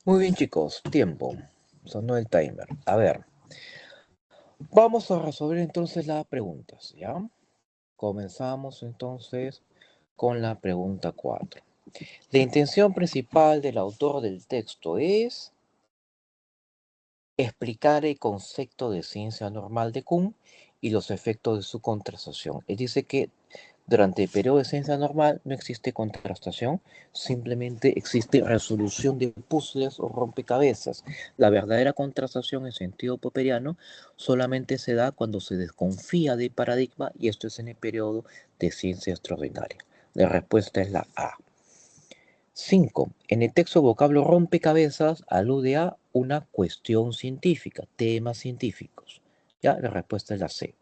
Muy bien, chicos, tiempo. Sonó el timer. A ver, vamos a resolver entonces las preguntas, ¿ya? Comenzamos entonces con la pregunta 4. La intención principal del autor del texto es explicar el concepto de ciencia normal de Kuhn y los efectos de su contrastación. Él dice que durante el periodo de ciencia normal no existe contrastación, simplemente existe resolución de puzzles o rompecabezas. La verdadera contrastación en sentido popperiano solamente se da cuando se desconfía del paradigma y esto es en el periodo de ciencia extraordinaria. La respuesta es la A. 5. En el texto vocablo rompecabezas alude a una cuestión científica, temas científicos. Ya, la respuesta es la C.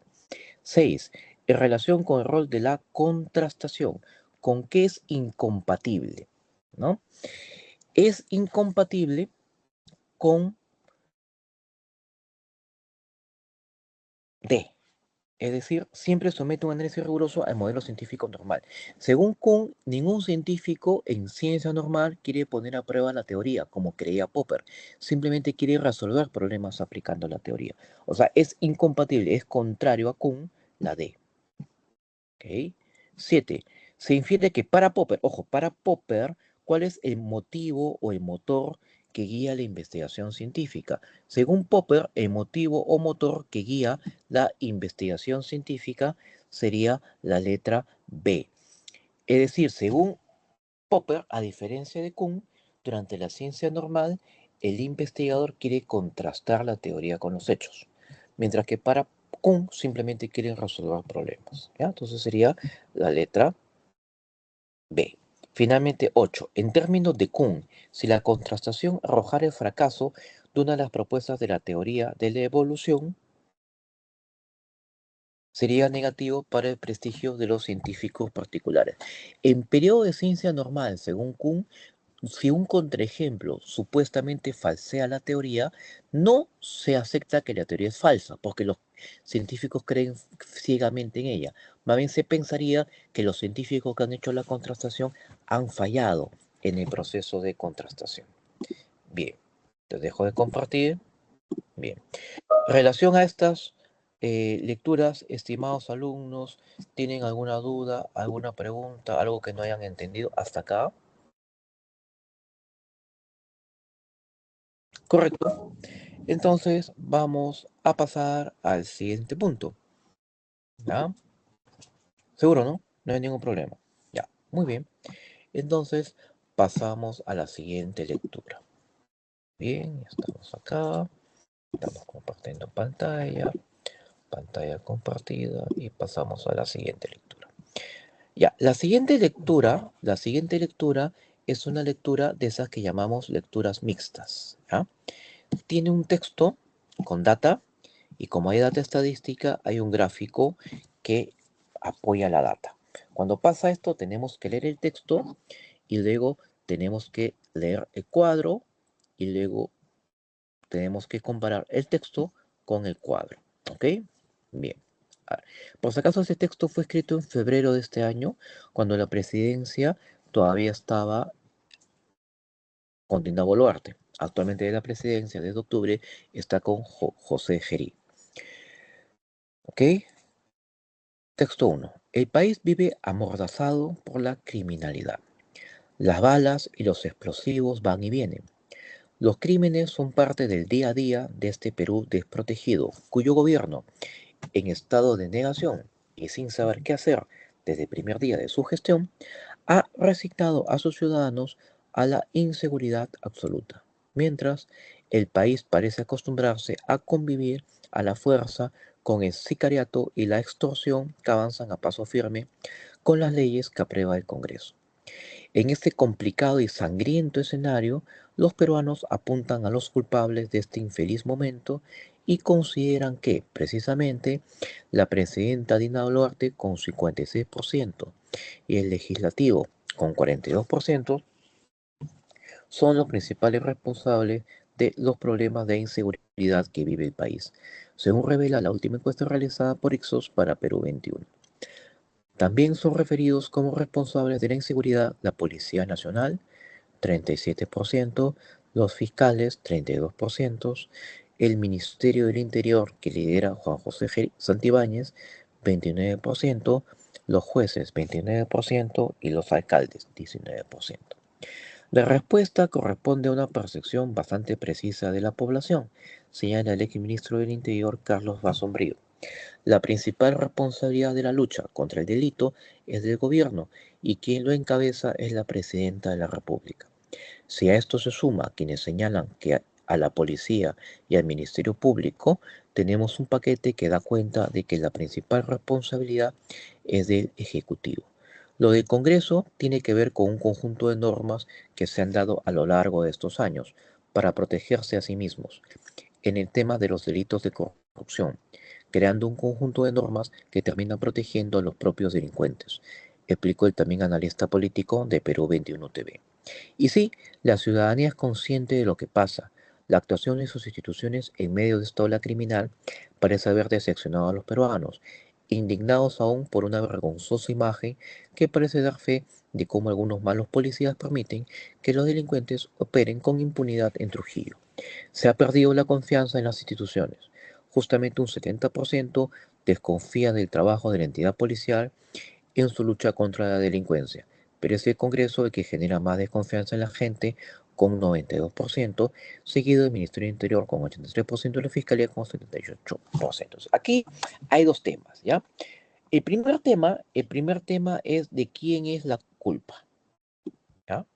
6. En relación con el rol de la contrastación, ¿con qué es incompatible? ¿No? Es incompatible con D. Es decir, siempre somete un análisis riguroso al modelo científico normal. Según Kuhn, ningún científico en ciencia normal quiere poner a prueba la teoría, como creía Popper. Simplemente quiere resolver problemas aplicando la teoría. O sea, es incompatible, es contrario a Kuhn, la D. ¿Ok? 7. Se infiere que para Popper, ojo, para Popper, ¿cuál es el motivo o el motor que guía la investigación científica? Según Popper, el motivo o motor que guía la investigación científica sería la letra B. Es decir, según Popper, a diferencia de Kuhn, durante la ciencia normal, el investigador quiere contrastar la teoría con los hechos, mientras que para Kuhn simplemente quiere resolver problemas. ¿Ya? Entonces sería la letra B. Finalmente, 8. En términos de Kuhn, si la contrastación arrojara el fracaso de una de las propuestas de la teoría de la evolución, sería negativo para el prestigio de los científicos particulares. En periodo de ciencia normal, según Kuhn, si un contraejemplo supuestamente falsea la teoría, no se acepta que la teoría es falsa, porque los científicos creen ciegamente en ella. Más bien se pensaría que los científicos que han hecho la contrastación han fallado en el proceso de contrastación. Bien, te dejo de compartir. Bien. Relación a estas lecturas, estimados alumnos, ¿tienen alguna duda, alguna pregunta, algo que no hayan entendido hasta acá? Correcto. Entonces vamos a pasar al siguiente punto. ¿Ya? Seguro, ¿no? No hay ningún problema. Ya, muy bien. Entonces pasamos a la siguiente lectura. Bien, ya estamos acá. Estamos compartiendo pantalla. Pantalla compartida. Y pasamos a la siguiente lectura. Ya, la siguiente lectura es una lectura de esas que llamamos lecturas mixtas. ¿Ya? Tiene un texto con data. Y como hay data estadística, hay un gráfico que apoya la data. Cuando pasa esto, tenemos que leer el texto y luego tenemos que leer el cuadro y luego tenemos que comparar el texto con el cuadro. ¿Ok? Bien. A ver, por si acaso, ese texto fue escrito en febrero de este año, cuando la presidencia todavía estaba con Dina Boluarte. Actualmente la presidencia desde octubre está con José Gerí. ¿Ok? Texto 1. El país vive amordazado por la criminalidad. Las balas y los explosivos van y vienen. Los crímenes son parte del día a día de este Perú desprotegido, cuyo gobierno, en estado de negación y sin saber qué hacer desde el primer día de su gestión, ha resignado a sus ciudadanos a la inseguridad absoluta, mientras el país parece acostumbrarse a convivir a la fuerza con el sicariato y la extorsión que avanzan a paso firme con las leyes que aprueba el Congreso. En este complicado y sangriento escenario, los peruanos apuntan a los culpables de este infeliz momento y consideran que, precisamente, la presidenta Dina Boluarte, con 56%, y el legislativo, con 42%, son los principales responsables de los problemas de inseguridad que vive el país, según revela la última encuesta realizada por Ipsos para Perú 21. También son referidos como responsables de la inseguridad la Policía Nacional, 37%, los fiscales 32%, el Ministerio del Interior que lidera Juan José Santibáñez 29%, los jueces 29% y los alcaldes 19%. La respuesta corresponde a una percepción bastante precisa de la población, señala el exministro del Interior Carlos Basombrío. La principal responsabilidad de la lucha contra el delito es del gobierno y quien lo encabeza es la presidenta de la República. Si a esto se suma quienes señalan que a la policía y al Ministerio Público, tenemos un paquete que da cuenta de que la principal responsabilidad es del Ejecutivo. Lo del Congreso tiene que ver con un conjunto de normas que se han dado a lo largo de estos años para protegerse a sí mismos en el tema de los delitos de corrupción, creando un conjunto de normas que terminan protegiendo a los propios delincuentes, explicó el también analista político de Perú 21 TV. Y sí, la ciudadanía es consciente de lo que pasa. La actuación de sus instituciones en medio de esta ola criminal parece haber decepcionado a los peruanos, indignados aún por una vergonzosa imagen que parece dar fe de cómo algunos malos policías permiten que los delincuentes operen con impunidad en Trujillo. Se ha perdido la confianza en las instituciones. Justamente un 70% desconfía del trabajo de la entidad policial en su lucha contra la delincuencia, pero es el Congreso el que genera más desconfianza en la gente con un 92%, seguido del Ministerio del Interior con 83% y la Fiscalía con 78%. Aquí hay dos temas, ¿ya? El primer tema es de quién es la culpa, ¿ya?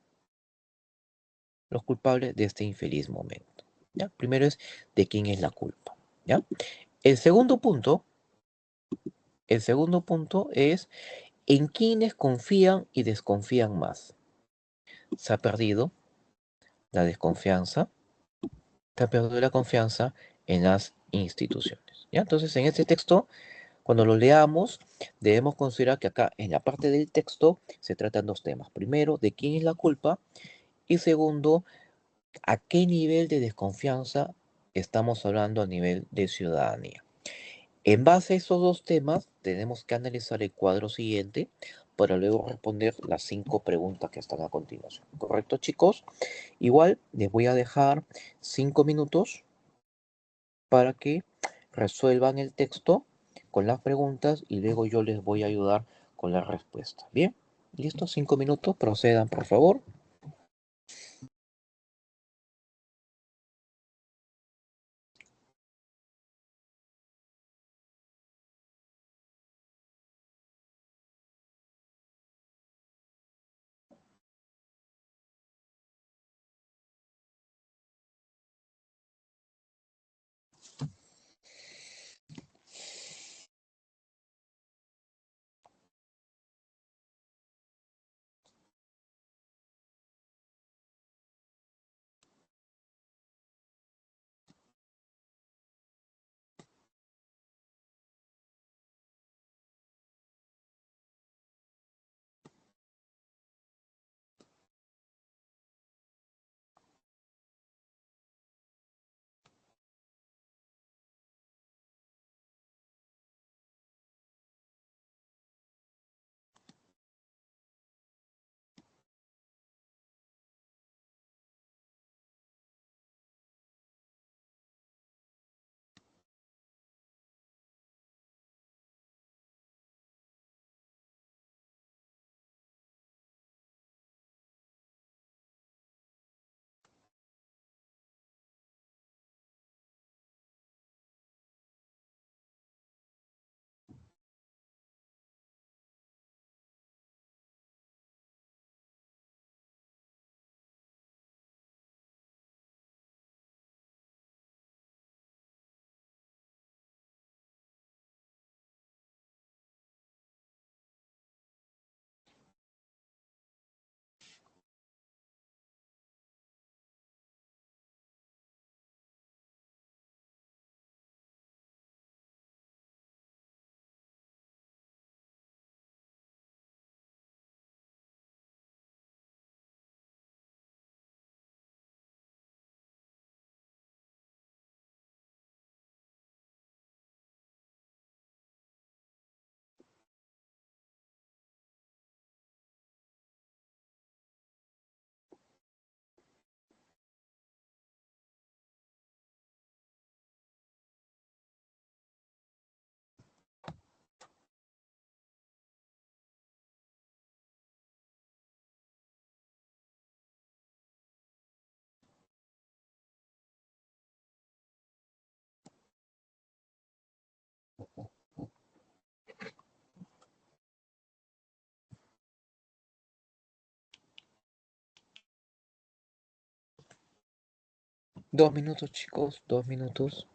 Los culpables de este infeliz momento, ¿ya? Primero es de quién es la culpa, ¿ya? El segundo punto, el segundo punto es en quiénes confían y desconfían más. Se ha perdido la desconfianza, se ha perdido la confianza en las instituciones, ¿ya? Entonces, en este texto, cuando lo leamos, debemos considerar que acá, en la parte del texto, se tratan dos temas. Primero, de quién es la culpa y segundo, a qué nivel de desconfianza estamos hablando a nivel de ciudadanía. En base a esos dos temas, tenemos que analizar el cuadro siguiente para luego responder las 5 preguntas que están a continuación. ¿Correcto, chicos? Igual les voy a dejar 5 minutos para que resuelvan el texto con las preguntas y luego yo les voy a ayudar con la respuesta. Bien, listo, 5 minutos, procedan por favor. 2 minutos, chicos, 2 minutos.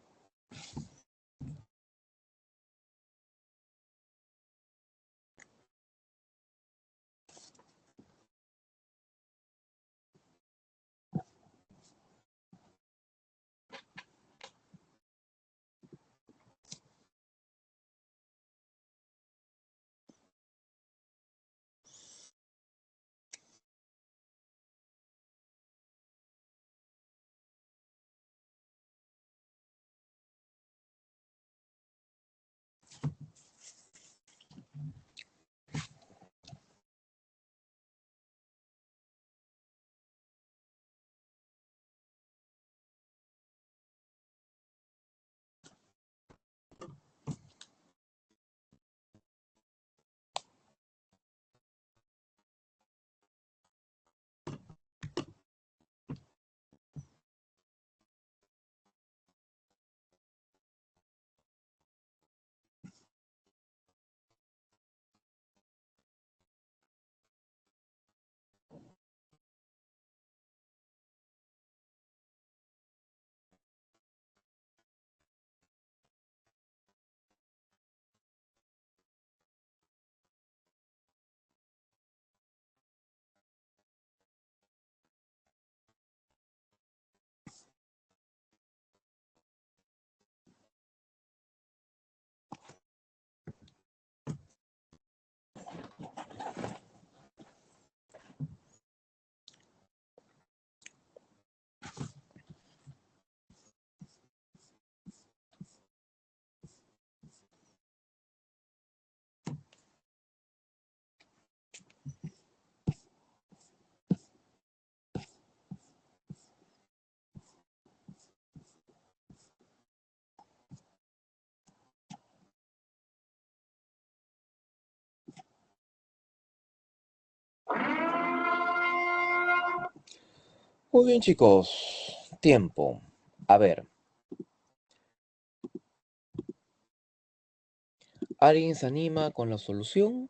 Muy bien, chicos. Tiempo. A ver, ¿alguien se anima con la solución?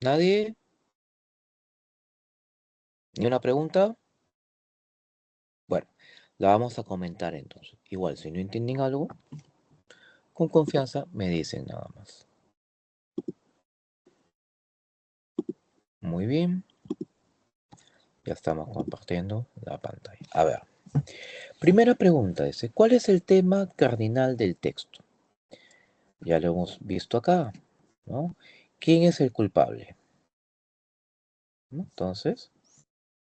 ¿Nadie? ¿Ni una pregunta? Bueno, la vamos a comentar entonces. Igual, si no entienden algo, con confianza me dicen nada más. Muy bien. Ya estamos compartiendo la pantalla. A ver, primera pregunta dice, ¿cuál es el tema cardinal del texto? Ya lo hemos visto acá, ¿no? ¿Quién es el culpable? ¿No? Entonces,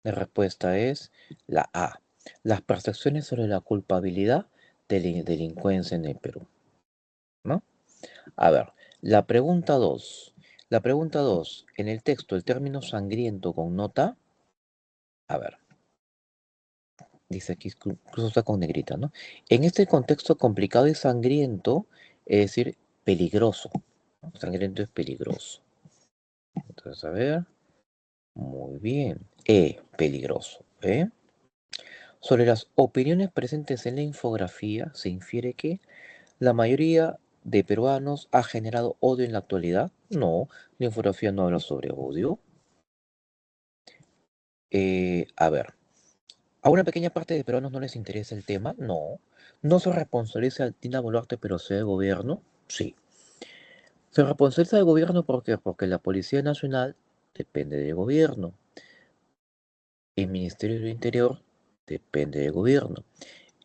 la respuesta es la A. Las percepciones sobre la culpabilidad de la delincuencia en el Perú, ¿no? A ver, la pregunta 2. La pregunta 2. En el texto, el término sangriento connota, a ver, dice aquí, incluso está con negrita, ¿no? En este contexto complicado y sangriento, es decir, peligroso, ¿no? Sangriento es peligroso. Entonces, a ver, muy bien. Peligroso, ¿eh? Sobre las opiniones presentes en la infografía, se infiere que la mayoría de peruanos ha generado odio en la actualidad. No, la infografía no habla sobre odio. A ver, ¿a una pequeña parte de peruanos no les interesa el tema? No. ¿No se responsabiliza a Dina Boluarte, pero sea el gobierno? Sí. Se responsabiliza del gobierno ¿por qué? Porque la Policía Nacional depende del gobierno. El Ministerio del Interior depende del gobierno.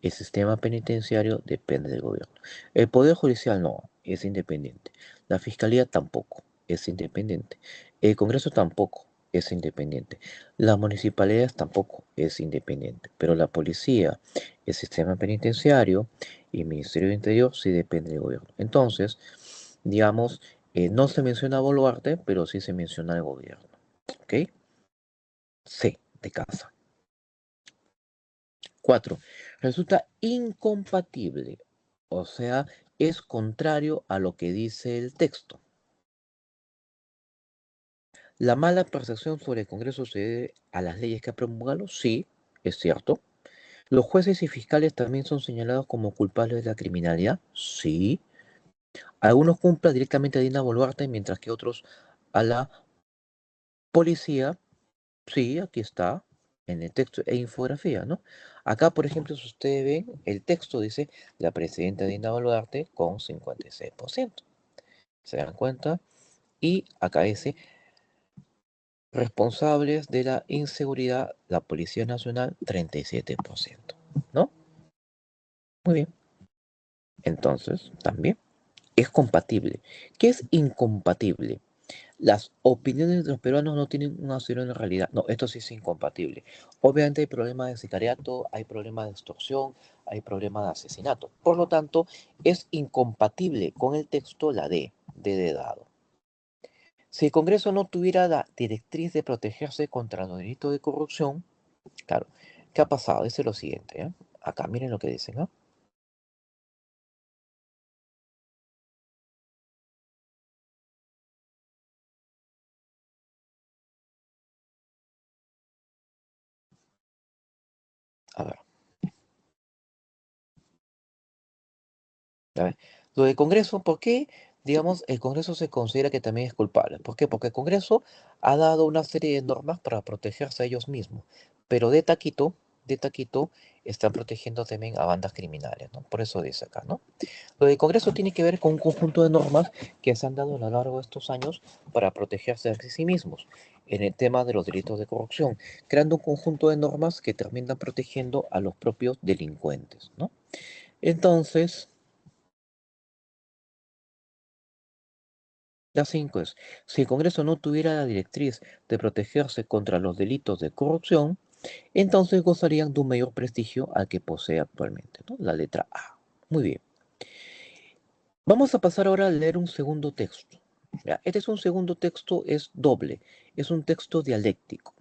El sistema penitenciario depende del gobierno. El Poder Judicial no, es independiente. La Fiscalía tampoco, es independiente. El Congreso tampoco, es independiente. Las municipalidades tampoco, es independiente. Pero la policía, el sistema penitenciario y el Ministerio del Interior sí dependen del gobierno. Entonces, digamos, no se menciona a Boluarte, pero sí se menciona al gobierno. ¿Ok? C, de casa. 4. Resulta incompatible, o sea, es contrario a lo que dice el texto. ¿La mala percepción sobre el Congreso se debe a las leyes que ha promulgado? Sí, es cierto. ¿Los jueces y fiscales también son señalados como culpables de la criminalidad? Sí. Algunos cumplen directamente a Dina Boluarte, mientras que otros a la policía. Sí, aquí está. en el texto e infografía, ¿no? Acá, por ejemplo, si ustedes ven, el texto dice la presidenta Dina Boluarte con 56%. ¿Se dan cuenta? Y acá dice responsables de la inseguridad, la Policía Nacional, 37%, ¿no? Muy bien. Entonces, también es compatible. ¿Qué es incompatible? Las opiniones de los peruanos no tienen una en realidad. No, esto sí es incompatible. Obviamente hay problemas de sicariato, hay problemas de extorsión, hay problemas de asesinato. Por lo tanto, es incompatible con el texto la de dado. Si el Congreso no tuviera la directriz de protegerse contra los delitos de corrupción, claro, ¿qué ha pasado? Dice lo siguiente, ¿eh? Acá, miren lo que dicen, ¿no? A ver, a ver. Lo del Congreso, ¿por qué, digamos, el Congreso se considera que también es culpable? ¿Por qué? Porque el Congreso ha dado una serie de normas para protegerse a ellos mismos, pero de taquito, están protegiendo también a bandas criminales, ¿no? Por eso dice acá, ¿no? Lo del Congreso tiene que ver con un conjunto de normas que se han dado a lo largo de estos años para protegerse a sí mismos en el tema de los delitos de corrupción, creando un conjunto de normas que terminan protegiendo a los propios delincuentes, ¿no? Entonces, la 5 es, si el Congreso no tuviera la directriz de protegerse contra los delitos de corrupción, entonces gozarían de un mayor prestigio al que posee actualmente, ¿no? La letra A. Muy bien. Vamos a pasar ahora a leer un segundo texto. Ya, este es un segundo texto, es doble, es un texto dialéctico.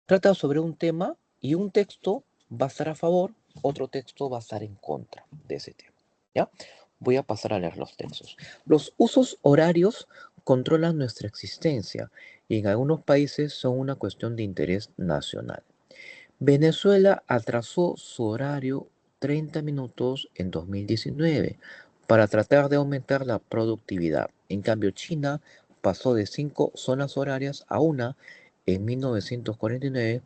Trata sobre un tema y un texto va a estar a favor, otro texto va a estar en contra de ese tema. ¿Ya? Voy a pasar a leer los textos. Los usos horarios controlan nuestra existencia y en algunos países son una cuestión de interés nacional. Venezuela atrasó su horario 30 minutos en 2019 para tratar de aumentar la productividad. En cambio, China pasó de 5 zonas horarias a una en 1949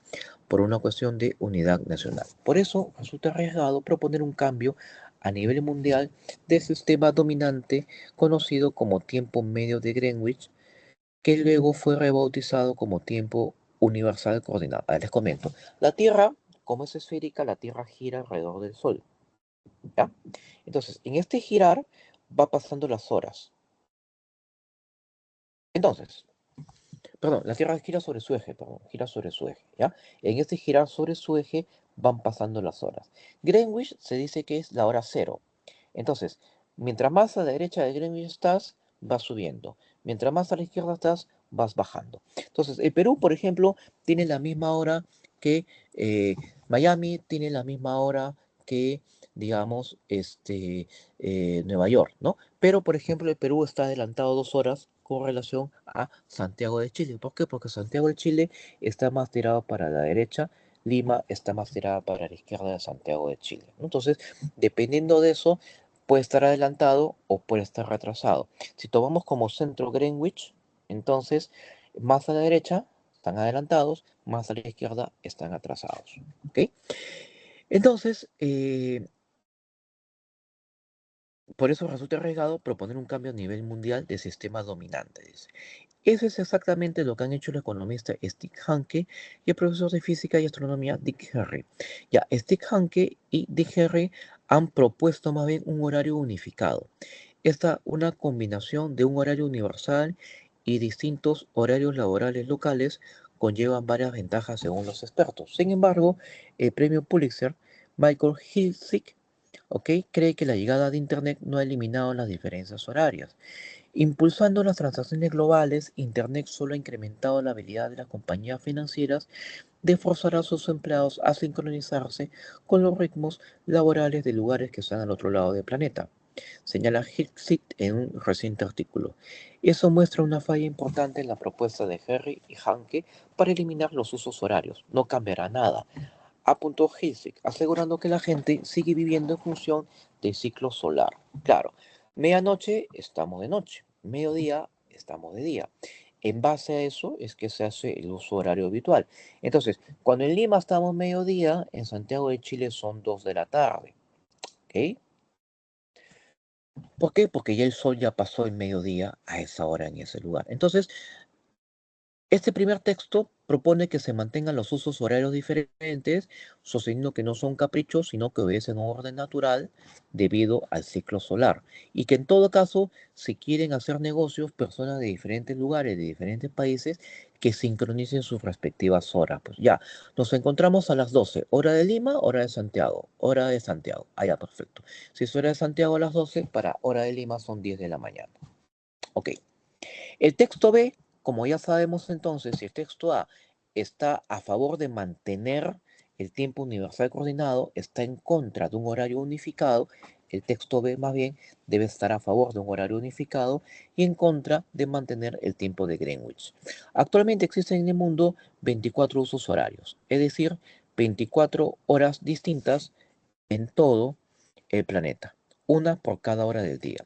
por una cuestión de unidad nacional. Por eso resulta arriesgado proponer un cambio a nivel mundial del sistema dominante conocido como tiempo medio de Greenwich, que luego fue rebautizado como tiempo universal coordinado. A ver, les comento. La Tierra, como es esférica, la Tierra gira alrededor del Sol, ¿ya? Entonces, en este girar va pasando las horas. Entonces, perdón, la Tierra gira sobre su eje, perdón, gira sobre su eje, ¿ya? En este girar sobre su eje van pasando las horas. Greenwich se dice que es la hora cero. Entonces, mientras más a la derecha de Greenwich estás, vas subiendo. Mientras más a la izquierda estás, vas bajando. Entonces, el Perú, por ejemplo, tiene la misma hora que Miami, tiene la misma hora que, digamos, Nueva York, ¿no? Pero, por ejemplo, el Perú está adelantado 2 horas con relación a Santiago de Chile. ¿Por qué? Porque Santiago de Chile está más tirado para la derecha, Lima está más tirada para la izquierda de Santiago de Chile, ¿no? Entonces, dependiendo de eso, puede estar adelantado o puede estar retrasado. Si tomamos como centro Greenwich, entonces más a la derecha están adelantados, más a la izquierda están atrasados. ¿Ok? Entonces, por eso resulta arriesgado proponer un cambio a nivel mundial de sistema dominante, dice. Eso es exactamente lo que han hecho el economista Steve Hanke y el profesor de física y astronomía Dick Henry. Ya, Steve Hanke y Dick Henry han propuesto más bien un horario unificado. Esta una combinación de un horario universal y distintos horarios laborales locales conllevan varias ventajas según los expertos. Sin embargo, el premio Pulitzer, Michael Hilsig, ¿ok?, cree que la llegada de Internet no ha eliminado las diferencias horarias. Impulsando las transacciones globales, Internet solo ha incrementado la habilidad de las compañías financieras de forzar a sus empleados a sincronizarse con los ritmos laborales de lugares que están al otro lado del planeta, señala Hicksett en un reciente artículo. Eso muestra una falla importante en la propuesta de Henry y Hanke para eliminar los usos horarios. No cambiará nada, apuntó Hicksett, asegurando que la gente sigue viviendo en función del ciclo solar. Claro, medianoche estamos de noche, mediodía estamos de día. En base a eso es que se hace el uso horario habitual. Entonces, cuando en Lima estamos mediodía, en Santiago de Chile son 2 de la tarde. ¿Ok? ¿Por qué? Porque ya el sol ya pasó el mediodía a esa hora en ese lugar. Entonces, este primer texto propone que se mantengan los usos horarios diferentes, sosteniendo que no son caprichos, sino que obedecen a un orden natural debido al ciclo solar. Y que en todo caso, si quieren hacer negocios, personas de diferentes lugares, de diferentes países, que sincronicen sus respectivas horas. Pues ya, nos encontramos a las 12, hora de Lima, hora de Santiago, hora de Santiago. Ah, ya, perfecto. Si es hora de Santiago a las 12, para hora de Lima son 10 de la mañana. Ok. El texto B, como ya sabemos entonces, si el texto A está a favor de mantener el tiempo universal coordinado, está en contra de un horario unificado, el texto B más bien debe estar a favor de un horario unificado y en contra de mantener el tiempo de Greenwich. Actualmente existen en el mundo 24 usos horarios, es decir, 24 horas distintas en todo el planeta, una por cada hora del día,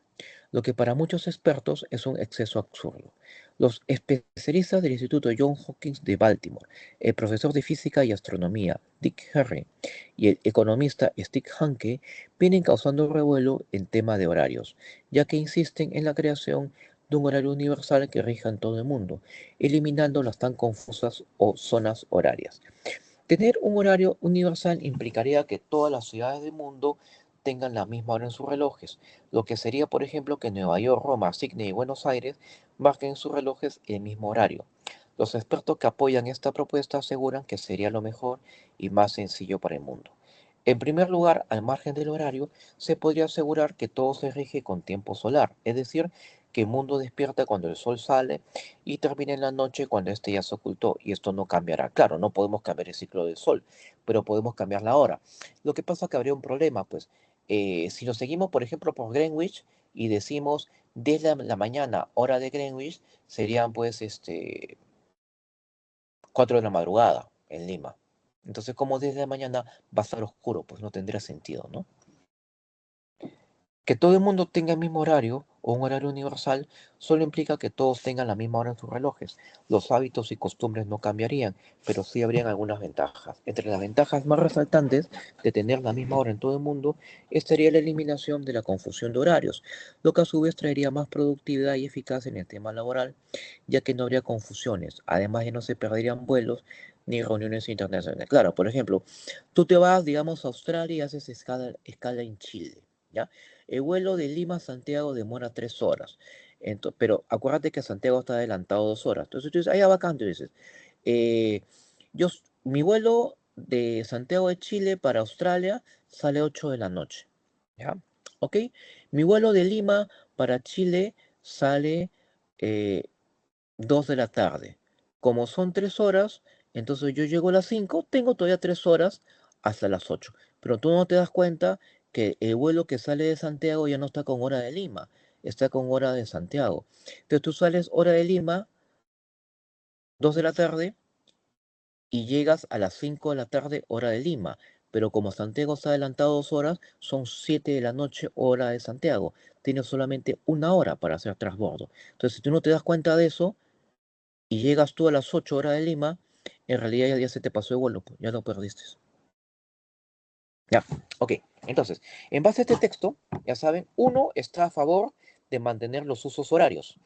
lo que para muchos expertos es un exceso absurdo. Los especialistas del Instituto John Hopkins de Baltimore, el profesor de física y astronomía Dick Henry y el economista Steve Hanke vienen causando revuelo en tema de horarios, ya que insisten en la creación de un horario universal que rija en todo el mundo, eliminando las tan confusas o zonas horarias. Tener un horario universal implicaría que todas las ciudades del mundo tengan la misma hora en sus relojes, lo que sería, por ejemplo, que Nueva York, Roma, Sydney y Buenos Aires marquen en sus relojes el mismo horario. Los expertos que apoyan esta propuesta aseguran que sería lo mejor y más sencillo para el mundo. En primer lugar, al margen del horario, se podría asegurar que todo se rige con tiempo solar, es decir, que el mundo despierta cuando el sol sale y termina en la noche cuando éste ya se ocultó, y esto no cambiará. Claro, no podemos cambiar el ciclo del sol, pero podemos cambiar la hora. Lo que pasa es que habría un problema, pues, si nos seguimos, por ejemplo, por Greenwich y decimos desde la mañana, hora de Greenwich, serían pues 4 de la madrugada en Lima. Entonces, como desde la mañana va a estar oscuro, pues no tendría sentido, ¿no? Que todo el mundo tenga el mismo horario o un horario universal solo implica que todos tengan la misma hora en sus relojes. Los hábitos y costumbres no cambiarían, pero sí habrían algunas ventajas. Entre las ventajas más resaltantes de tener la misma hora en todo el mundo estaría la eliminación de la confusión de horarios, lo que a su vez traería más productividad y eficacia en el tema laboral, ya que no habría confusiones. Además, ya no se perderían vuelos ni reuniones internacionales. Claro, por ejemplo, tú te vas, digamos, a Australia y haces escala en Chile, ¿ya? El vuelo de Lima a Santiago demora 3 horas. Pero acuérdate que Santiago está adelantado 2 horas. Entonces tú dices, ahí bacán, tú dices. eh, mi vuelo de Santiago de Chile para Australia sale 8 de la noche. ¿Ya? ¿Ok? Mi vuelo de Lima para Chile sale eh, 2 de la tarde. Como son 3 horas, entonces yo llego a las 5, tengo todavía 3 horas hasta las 8. Pero tú no te das cuenta que el vuelo que sale de Santiago ya no está con hora de Lima, está con hora de Santiago. Entonces tú sales hora de Lima, 2 de la tarde, y llegas a las 5 de la tarde, hora de Lima. Pero como Santiago está adelantado 2 horas, son 7 de la noche, hora de Santiago. Tienes solamente 1 hora para hacer transbordo. Entonces, si tú no te das cuenta de eso, y llegas tú a las 8 horas de Lima, en realidad ya se te pasó el vuelo, pues, ya lo perdiste. Ya, ok. Entonces, en base a este texto, ya saben, uno está a favor de mantener los usos horarios.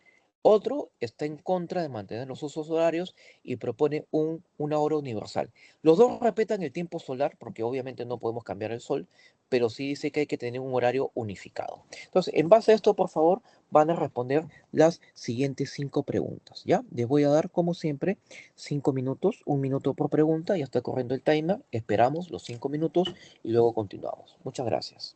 Otro está en contra de mantener los usos horarios y propone una hora universal. Los dos respetan el tiempo solar porque obviamente no podemos cambiar el sol, pero sí dice que hay que tener un horario unificado. Entonces, en base a esto, por favor, van a responder las siguientes 5 preguntas, ¿ya? Les voy a dar, como siempre, 5 minutos, 1 minuto por pregunta, ya está corriendo el timer, esperamos los 5 minutos y luego continuamos. Muchas gracias.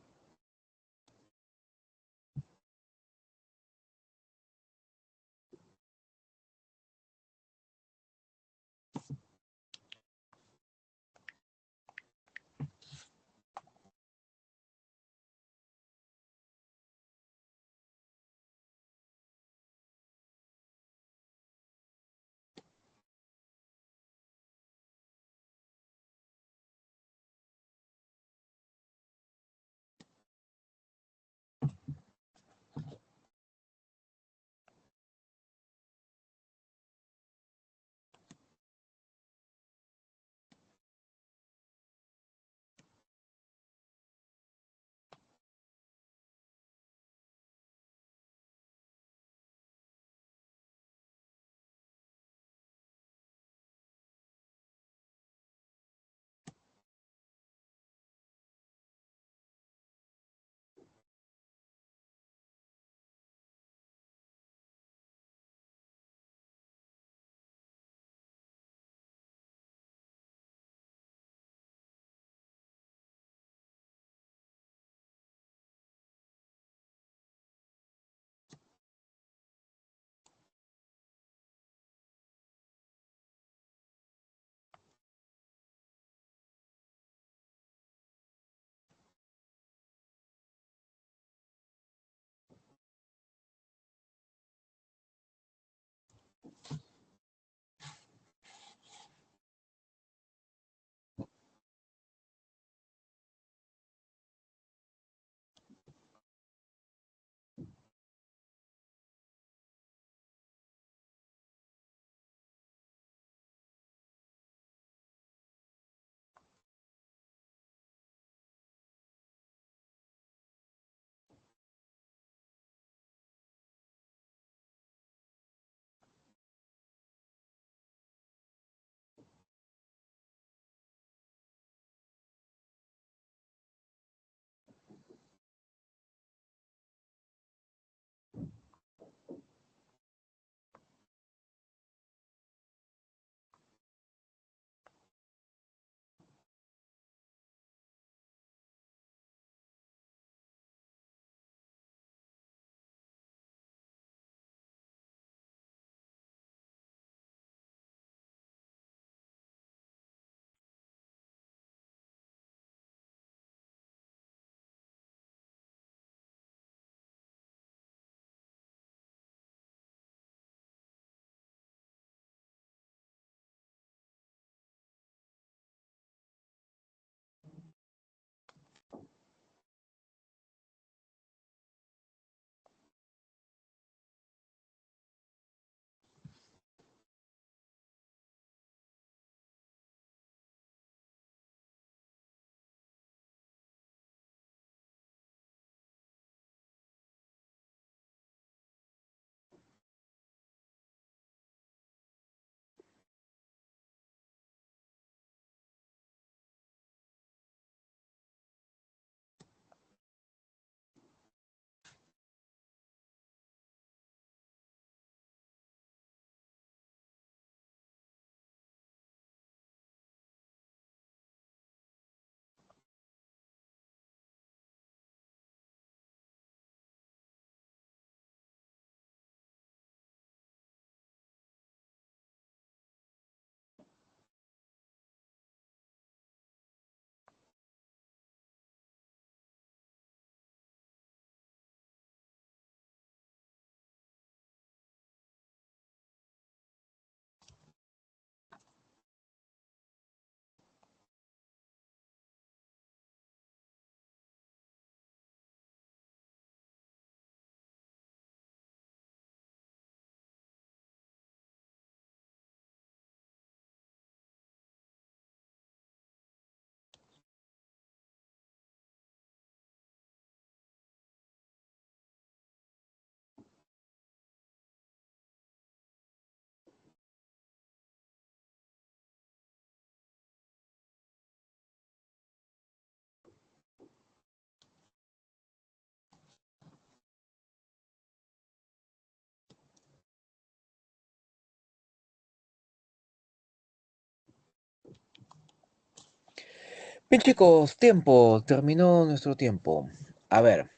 Bien chicos, tiempo, terminó nuestro tiempo. A ver,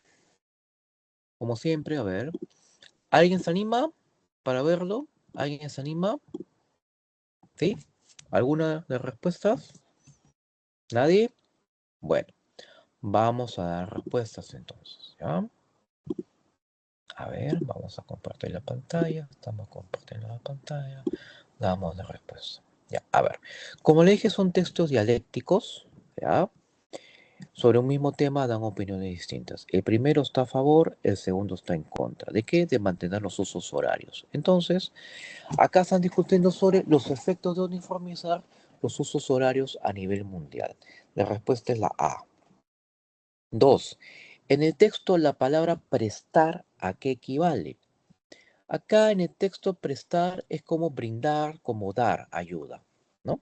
como siempre, a ver, ¿alguien se anima para verlo? ¿Alguien se anima? ¿Sí? ¿Alguna de las respuestas? ¿Nadie? Bueno, vamos a dar respuestas entonces, ¿ya? A ver, vamos a compartir la pantalla. Estamos compartiendo la pantalla. Damos la respuesta. Ya, a ver. Como le dije, son textos dialécticos, ¿ya? Sobre un mismo tema dan opiniones distintas. El primero está a favor, el segundo está en contra. ¿De qué? De mantener los usos horarios. Entonces, acá están discutiendo sobre los efectos de uniformizar los usos horarios a nivel mundial. La respuesta es la A. 2. En el texto la palabra prestar, ¿a qué equivale? Acá en el texto prestar es como brindar, como dar ayuda, ¿no?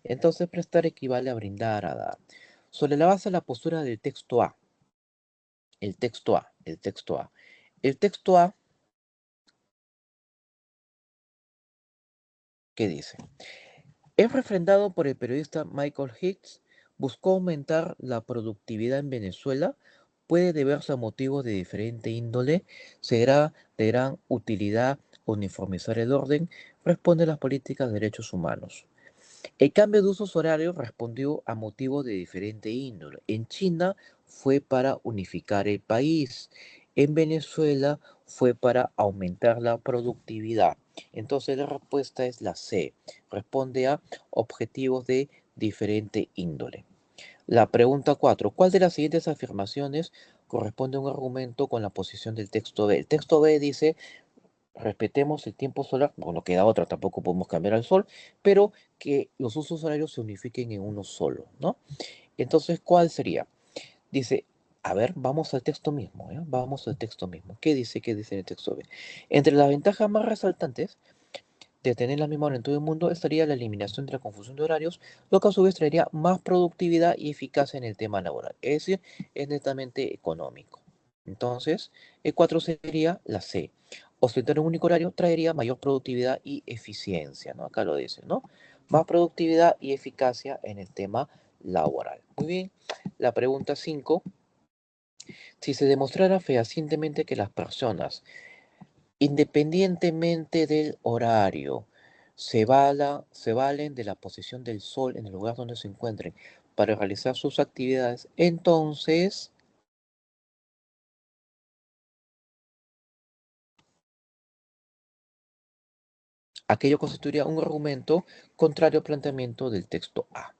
Entonces prestar equivale a brindar, a dar. Sobre la base de la postura del texto A, el texto A, el texto A. El texto A, ¿qué dice? Es refrendado por el periodista Michael Hicks, buscó aumentar la productividad en Venezuela, puede deberse a motivos de diferente índole, será de gran utilidad uniformizar el orden, responde a las políticas de derechos humanos. El cambio de usos horarios respondió a motivos de diferente índole. En China fue para unificar el país. En Venezuela fue para aumentar la productividad. Entonces la respuesta es la C. Responde a objetivos de diferente índole. La pregunta 4. ¿Cuál de las siguientes afirmaciones corresponde a un argumento con la posición del texto B? El texto B dice, respetemos el tiempo solar, bueno, queda otra, tampoco podemos cambiar al sol, pero que los usos horarios se unifiquen en uno solo, ¿no? Entonces, ¿cuál sería? Dice, a ver, vamos al texto mismo, ¿ya? Vamos al texto mismo. ¿Qué dice? ¿Qué dice en el texto B? Entre las ventajas más resaltantes de tener la misma hora en todo el mundo estaría la eliminación de la confusión de horarios, lo que a su vez traería más productividad y eficacia en el tema laboral. Es decir, es netamente económico. Entonces, el 4 sería la C. Ostentar un único horario traería mayor productividad y eficiencia, ¿no? Acá lo dice, ¿no? Más productividad y eficacia en el tema laboral. Muy bien. La pregunta 5. Si se demostrara fehacientemente que las personas, independientemente del horario, se valen de la posición del sol en el lugar donde se encuentren para realizar sus actividades, entonces aquello constituiría un argumento contrario al planteamiento del texto A,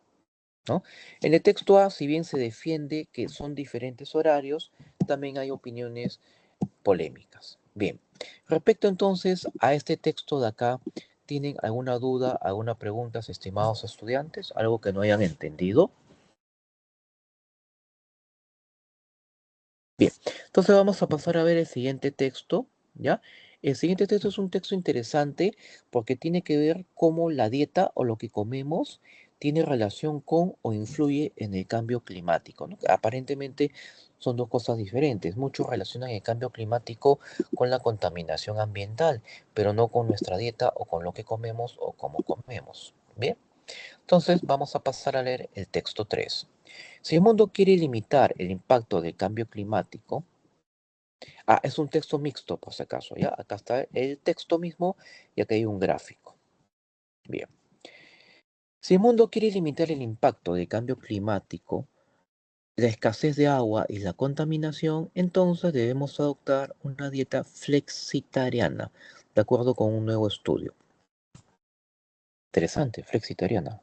¿no? En el texto A, si bien se defiende que son diferentes horarios, también hay opiniones polémicas. Bien, respecto entonces a este texto de acá, ¿tienen alguna duda, alguna pregunta, estimados estudiantes? ¿Algo que no hayan entendido? Bien, entonces vamos a pasar a ver el siguiente texto, ¿ya? El siguiente texto es un texto interesante porque tiene que ver cómo la dieta o lo que comemos tiene relación con o influye en el cambio climático, ¿no? Aparentemente son dos cosas diferentes. Muchos relacionan el cambio climático con la contaminación ambiental, pero no con nuestra dieta o con lo que comemos o cómo comemos. Bien, entonces vamos a pasar a leer el texto 3. Si el mundo quiere limitar el impacto del cambio climático, es un texto mixto por si acaso, ¿ya? Acá está el texto mismo y acá hay un gráfico. Bien. Si el mundo quiere limitar el impacto del cambio climático, la escasez de agua y la contaminación, entonces debemos adoptar una dieta flexitariana, de acuerdo con un nuevo estudio. Interesante, flexitariana.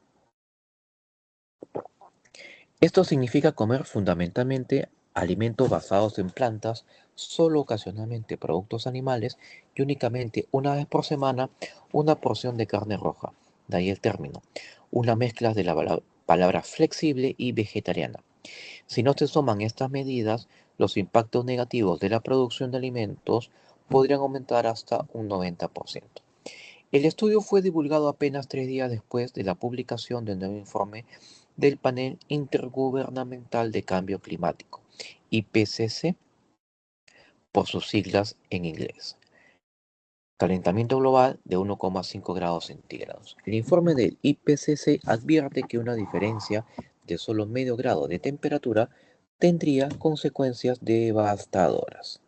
Esto significa comer fundamentalmente alimentos basados en plantas, solo ocasionalmente productos animales y únicamente una vez por semana una porción de carne roja. De ahí el término. Una mezcla de la palabra flexible y vegetariana. Si no se toman estas medidas, los impactos negativos de la producción de alimentos podrían aumentar hasta un 90%. El estudio fue divulgado apenas 3 días después de la publicación del nuevo informe del Panel Intergubernamental de Cambio Climático, IPCC, por sus siglas en inglés. Calentamiento global de 1,5 grados centígrados. El informe del IPCC advierte que una diferencia de solo medio grado de temperatura tendría consecuencias devastadoras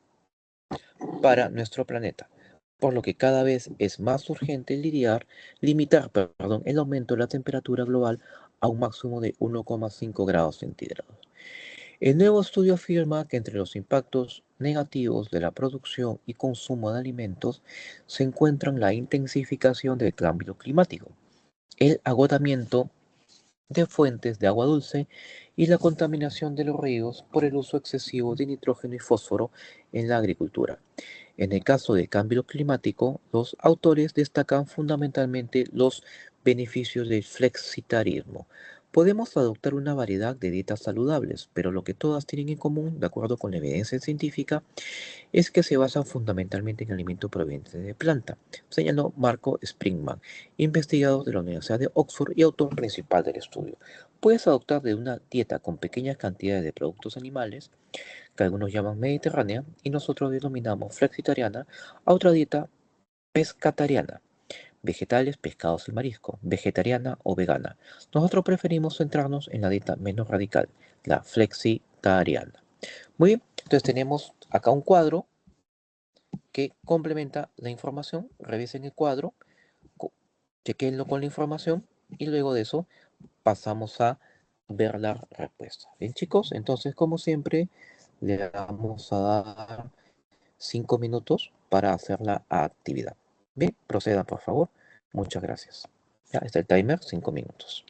para nuestro planeta, por lo que cada vez es más urgente limitar, el aumento de la temperatura global a un máximo de 1,5 grados centígrados. El nuevo estudio afirma que entre los impactos negativos de la producción y consumo de alimentos se encuentran la intensificación del cambio climático, el agotamiento de fuentes de agua dulce y la contaminación de los ríos por el uso excesivo de nitrógeno y fósforo en la agricultura. En el caso del cambio climático, los autores destacan fundamentalmente los beneficios del flexitarismo. Podemos adoptar una variedad de dietas saludables, pero lo que todas tienen en común, de acuerdo con la evidencia científica, es que se basan fundamentalmente en alimentos provenientes de planta, señaló Marco Springman, investigador de la Universidad de Oxford y autor principal del estudio. Puedes adoptar de una dieta con pequeñas cantidades de productos animales, que algunos llaman mediterránea, y nosotros denominamos flexitariana, a otra dieta pescatariana, vegetales, pescados y marisco, vegetariana o vegana. Nosotros preferimos centrarnos en la dieta menos radical, la flexitariana. Muy bien, entonces tenemos acá un cuadro que complementa la información. Revisen el cuadro, chequenlo con la información y luego de eso pasamos a ver la respuesta. Bien, chicos, entonces como siempre le vamos a dar 5 minutos para hacer la actividad. Bien, proceda, por favor. Muchas gracias. Ya está el timer, 5 minutos.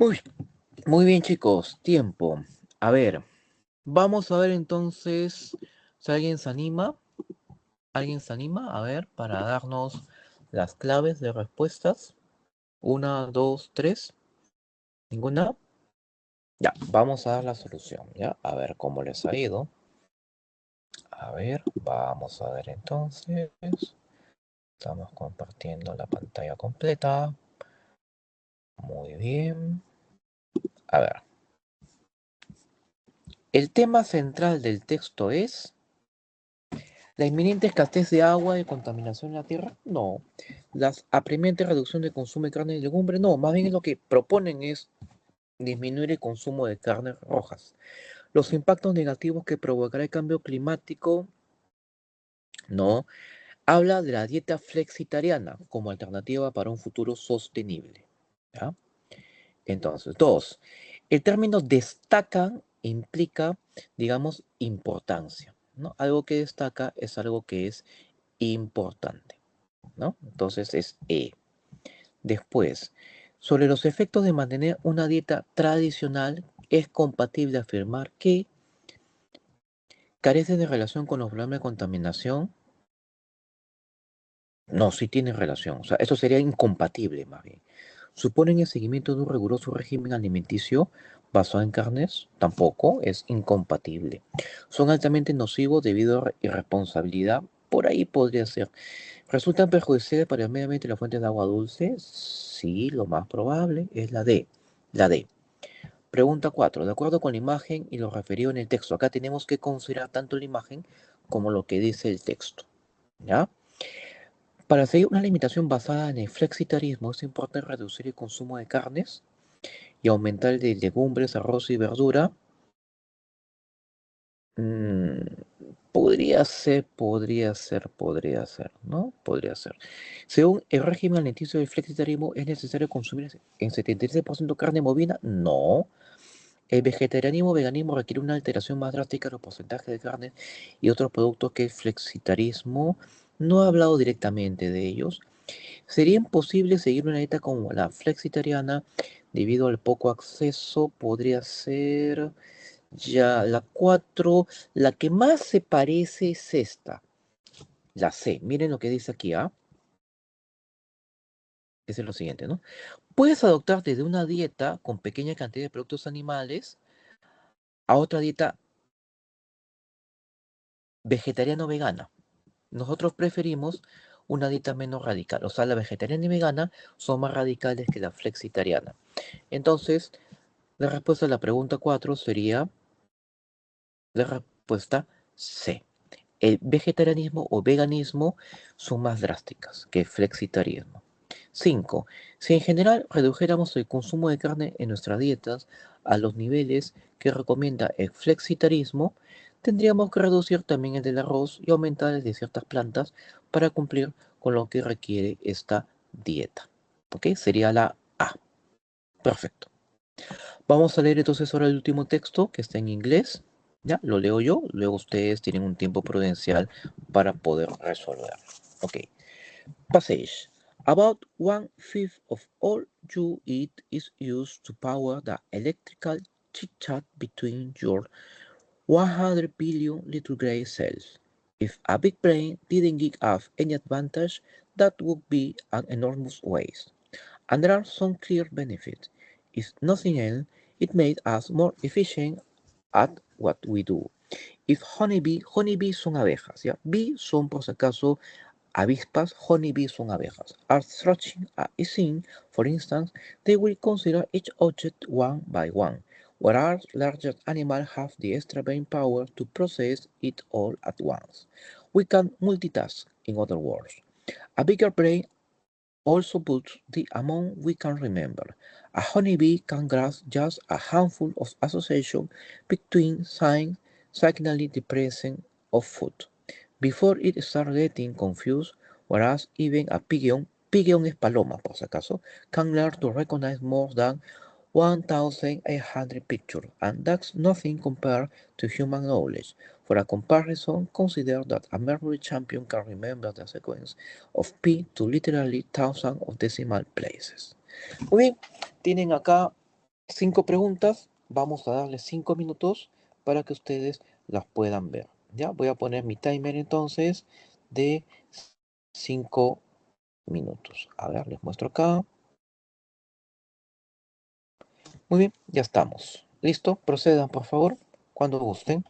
Uy, muy bien, chicos. Tiempo. A ver, vamos a ver entonces si alguien se anima. ¿Alguien se anima? A ver, para darnos las claves de respuestas. Una, dos, tres. ¿Ninguna? Ya, vamos a dar la solución, ¿ya? A ver cómo les ha ido. A ver, vamos a ver entonces. Estamos compartiendo la pantalla completa. Muy bien. A ver. El tema central del texto es la inminente escasez de agua y contaminación en la tierra. No. La apremiante reducción de consumo de carne y legumbre. No. Más bien lo que proponen es disminuir el consumo de carnes rojas. Los impactos negativos que provocará el cambio climático. No. Habla de la dieta flexitariana como alternativa para un futuro sostenible. ¿Ya? Entonces, dos, el término destaca implica, digamos, importancia, ¿no? Algo que destaca es algo que es importante, ¿no? Entonces es E. Después, sobre los efectos de mantener una dieta tradicional, es compatible afirmar que carece de relación con los problemas de contaminación. No, sí tiene relación. O sea, esto sería incompatible más bien. ¿Suponen el seguimiento de un riguroso régimen alimenticio basado en carnes? Tampoco, es incompatible. ¿Son altamente nocivos debido a irresponsabilidad? Por ahí podría ser. ¿Resultan perjudiciales para el medio ambiente las fuentes de agua dulce? Sí, lo más probable es la D. La D. Pregunta 4. De acuerdo con la imagen y lo referido en el texto, acá tenemos que considerar tanto la imagen como lo que dice el texto. ¿Ya? Para seguir una alimentación basada en el flexitarismo es importante reducir el consumo de carnes y aumentar el de legumbres, arroz y verdura. Mm, podría ser, ¿no? Podría ser. Según el régimen alimenticio del flexitarismo, ¿es necesario consumir en 76% carne bovina? No. El vegetarianismo o veganismo requiere una alteración más drástica de los porcentajes de carne y otros productos que el flexitarismo. No ha hablado directamente de ellos. Sería imposible seguir una dieta como la flexitariana debido al poco acceso. Podría ser ya la 4. La que más se parece es esta, la C. Miren lo que dice aquí, ¿ah? Es lo siguiente, ¿no? Puedes adoptar desde una dieta con pequeña cantidad de productos animales a otra dieta vegetariana o vegana. Nosotros preferimos una dieta menos radical. O sea, la vegetariana y vegana son más radicales que la flexitariana. Entonces, la respuesta a la pregunta 4 sería la respuesta C. El vegetarianismo o veganismo son más drásticas que el flexitarismo. 5. Si en general redujéramos el consumo de carne en nuestras dietas a los niveles que recomienda el flexitarismo, tendríamos que reducir también el del arroz y aumentar el de ciertas plantas para cumplir con lo que requiere esta dieta. ¿Ok? Sería la A. Perfecto. Vamos a leer entonces ahora el último texto que está en inglés. Ya, lo leo yo, luego ustedes tienen un tiempo prudencial para poder resolver. Ok. Passage. About 1/5 of all you eat is used to power the electrical chit-chat between your 100 billion little gray cells. If a big brain didn't give us any advantage, that would be an enormous waste. And there are some clear benefits. If nothing else, it made us more efficient at what we do. If honeybee son abejas, ¿ya? Bee son por si acaso avispas, honeybee son abejas. Are searching a scene, for instance, they will consider each object one by one, whereas larger animals have the extra brain power to process it all at once. We can multitask, in other words. A bigger brain also puts the amount we can remember. A honeybee can grasp just a handful of association between signs signaling the presence of food before it starts getting confused, whereas even a pigeon es paloma por si acaso, can learn to recognize more than 1,800 pictures, and that's nothing compared to human knowledge. For a comparison, consider that a memory champion can remember the sequence of pi to literally thousands of decimal places. Muy bien, tienen acá 5 preguntas, vamos a darles 5 minutos para que ustedes las puedan ver. Ya, voy a poner mi timer entonces de 5 minutos. A ver, les muestro acá. Muy bien, ya estamos. ¿Listo? Procedan, por favor, cuando gusten.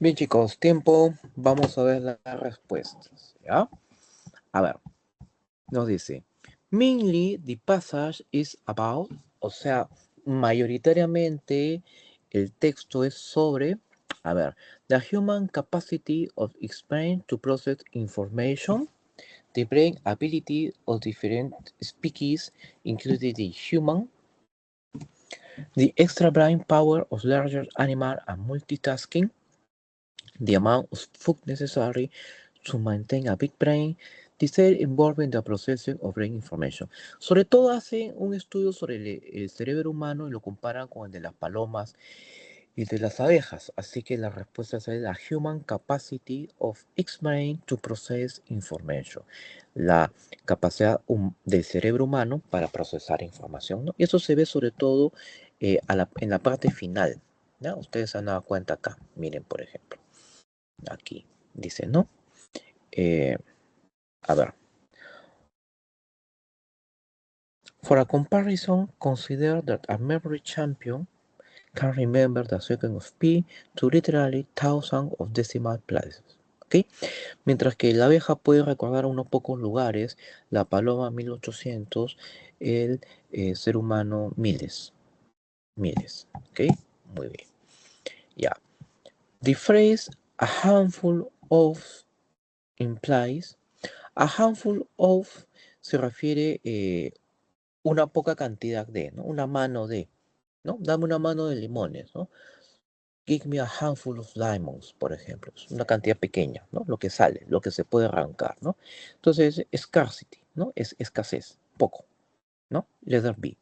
Bien, chicos, tiempo. Vamos a ver las respuestas, ¿ya? A ver, nos dice, mainly the passage is about, o sea, mayoritariamente el texto es sobre, a ver, the human capacity of explaining to process information, the brain ability of different species, including the human, the extra brain power of larger animal and multitasking, the amount of food necessary to maintain a big brain, the cell involving the processing of brain information. Sobre todo hacen un estudio sobre el cerebro humano y lo comparan con el de las palomas y de las abejas. Así que la respuesta es la human capacity of its brain to process information. La capacidad del cerebro humano para procesar información, ¿no? Y eso se ve sobre todo en la parte final, ¿no? Ustedes se han dado cuenta acá. Miren, por ejemplo. Aquí dice, ¿no? A ver. For a comparison, consider that a memory champion can remember the second of pi to literally thousands of decimal places. ¿Ok? Mientras que la abeja puede recordar unos pocos lugares, la paloma 1800, el ser humano miles. Miles. ¿Ok? Muy bien. Ya. The phrase a handful of implies. A handful of se refiere una poca cantidad de, ¿no? Una mano de, ¿no? Dame una mano de limones, ¿no? Give me a handful of lemons, por ejemplo. Es una cantidad pequeña, ¿no? Lo que sale, lo que se puede arrancar, ¿no? Entonces, scarcity, ¿no? Es escasez, poco, ¿no? Let there be,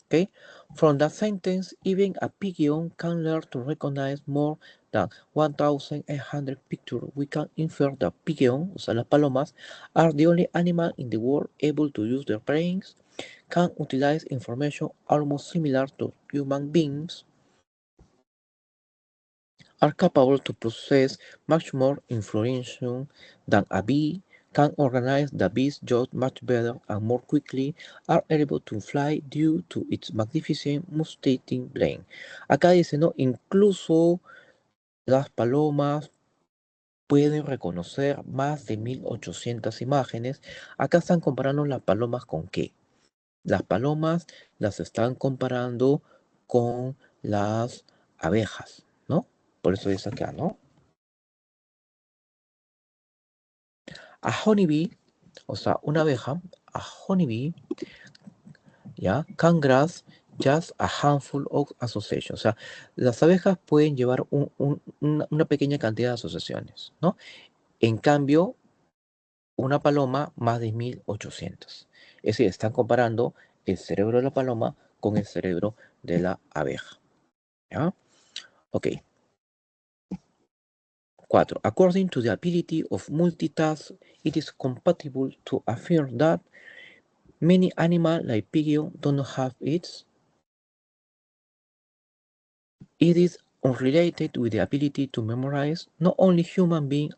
¿ok? From that sentence, even a pigeon can learn to recognize more than 1,800 pictures. We can infer that pigeons, o sea, las palomas, are the only animal in the world able to use their brains, can utilize information almost similar to human beings, are capable to process much more information than a bee, can organize the bee's job much better and more quickly, are able to fly due to its magnificent mutating brain. Acá dice, ¿no? Incluso las palomas pueden reconocer más de 1800 imágenes. Acá están comparando las palomas con qué. Las palomas las están comparando con las abejas, ¿no? Por eso dice acá, ¿no? A honeybee, o sea, una abeja, a honeybee, ¿ya? Can grasp just a handful of associations. O sea, las abejas pueden llevar una pequeña cantidad de asociaciones, ¿no? En cambio, una paloma, más de 1800. Es decir, están comparando el cerebro de la paloma con el cerebro de la abeja, ¿ya? Ok. 4. According to the ability of multitask, it is compatible to affirm that many animals like pigeon don't have it. It is unrelated with the ability to memorize. Not only human beings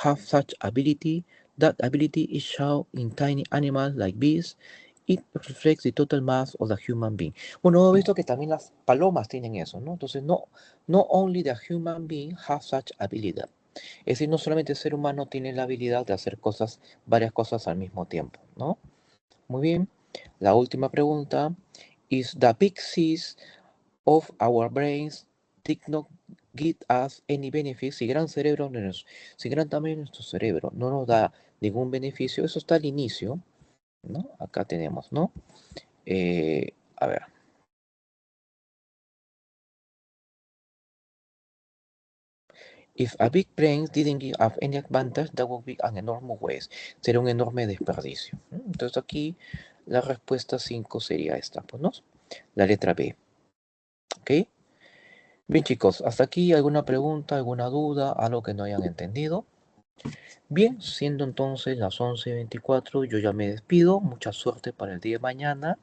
have such ability, that ability is shown in tiny animals like bees. It reflects the total mass of the human being. Bueno, hemos visto que también las palomas tienen eso, ¿no? Entonces, no only the human being have such ability. Es decir, no solamente el ser humano tiene la habilidad de hacer cosas, varias cosas al mismo tiempo, ¿no? Muy bien. La última pregunta. Is the big C's of our brains did not give us any benefit? Si gran cerebro, si gran tamaño de nuestro cerebro no nos da ningún beneficio, eso está al inicio, ¿no? Acá tenemos, ¿no? A ver. If a big brain didn't give up any advantage, that would be an enormous waste. Sería un enorme desperdicio. Entonces aquí la respuesta 5 sería esta, pues, ¿no? La letra B. ¿Ok? Bien, chicos, hasta aquí alguna pregunta, alguna duda, algo que no hayan entendido. Bien, siendo entonces las 11:24, yo ya me despido. Mucha suerte para el día de mañana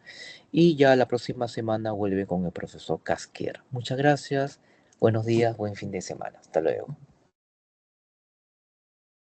y ya la próxima semana vuelve con el profesor Casquer. Muchas gracias, buenos días, buen fin de semana. Hasta luego.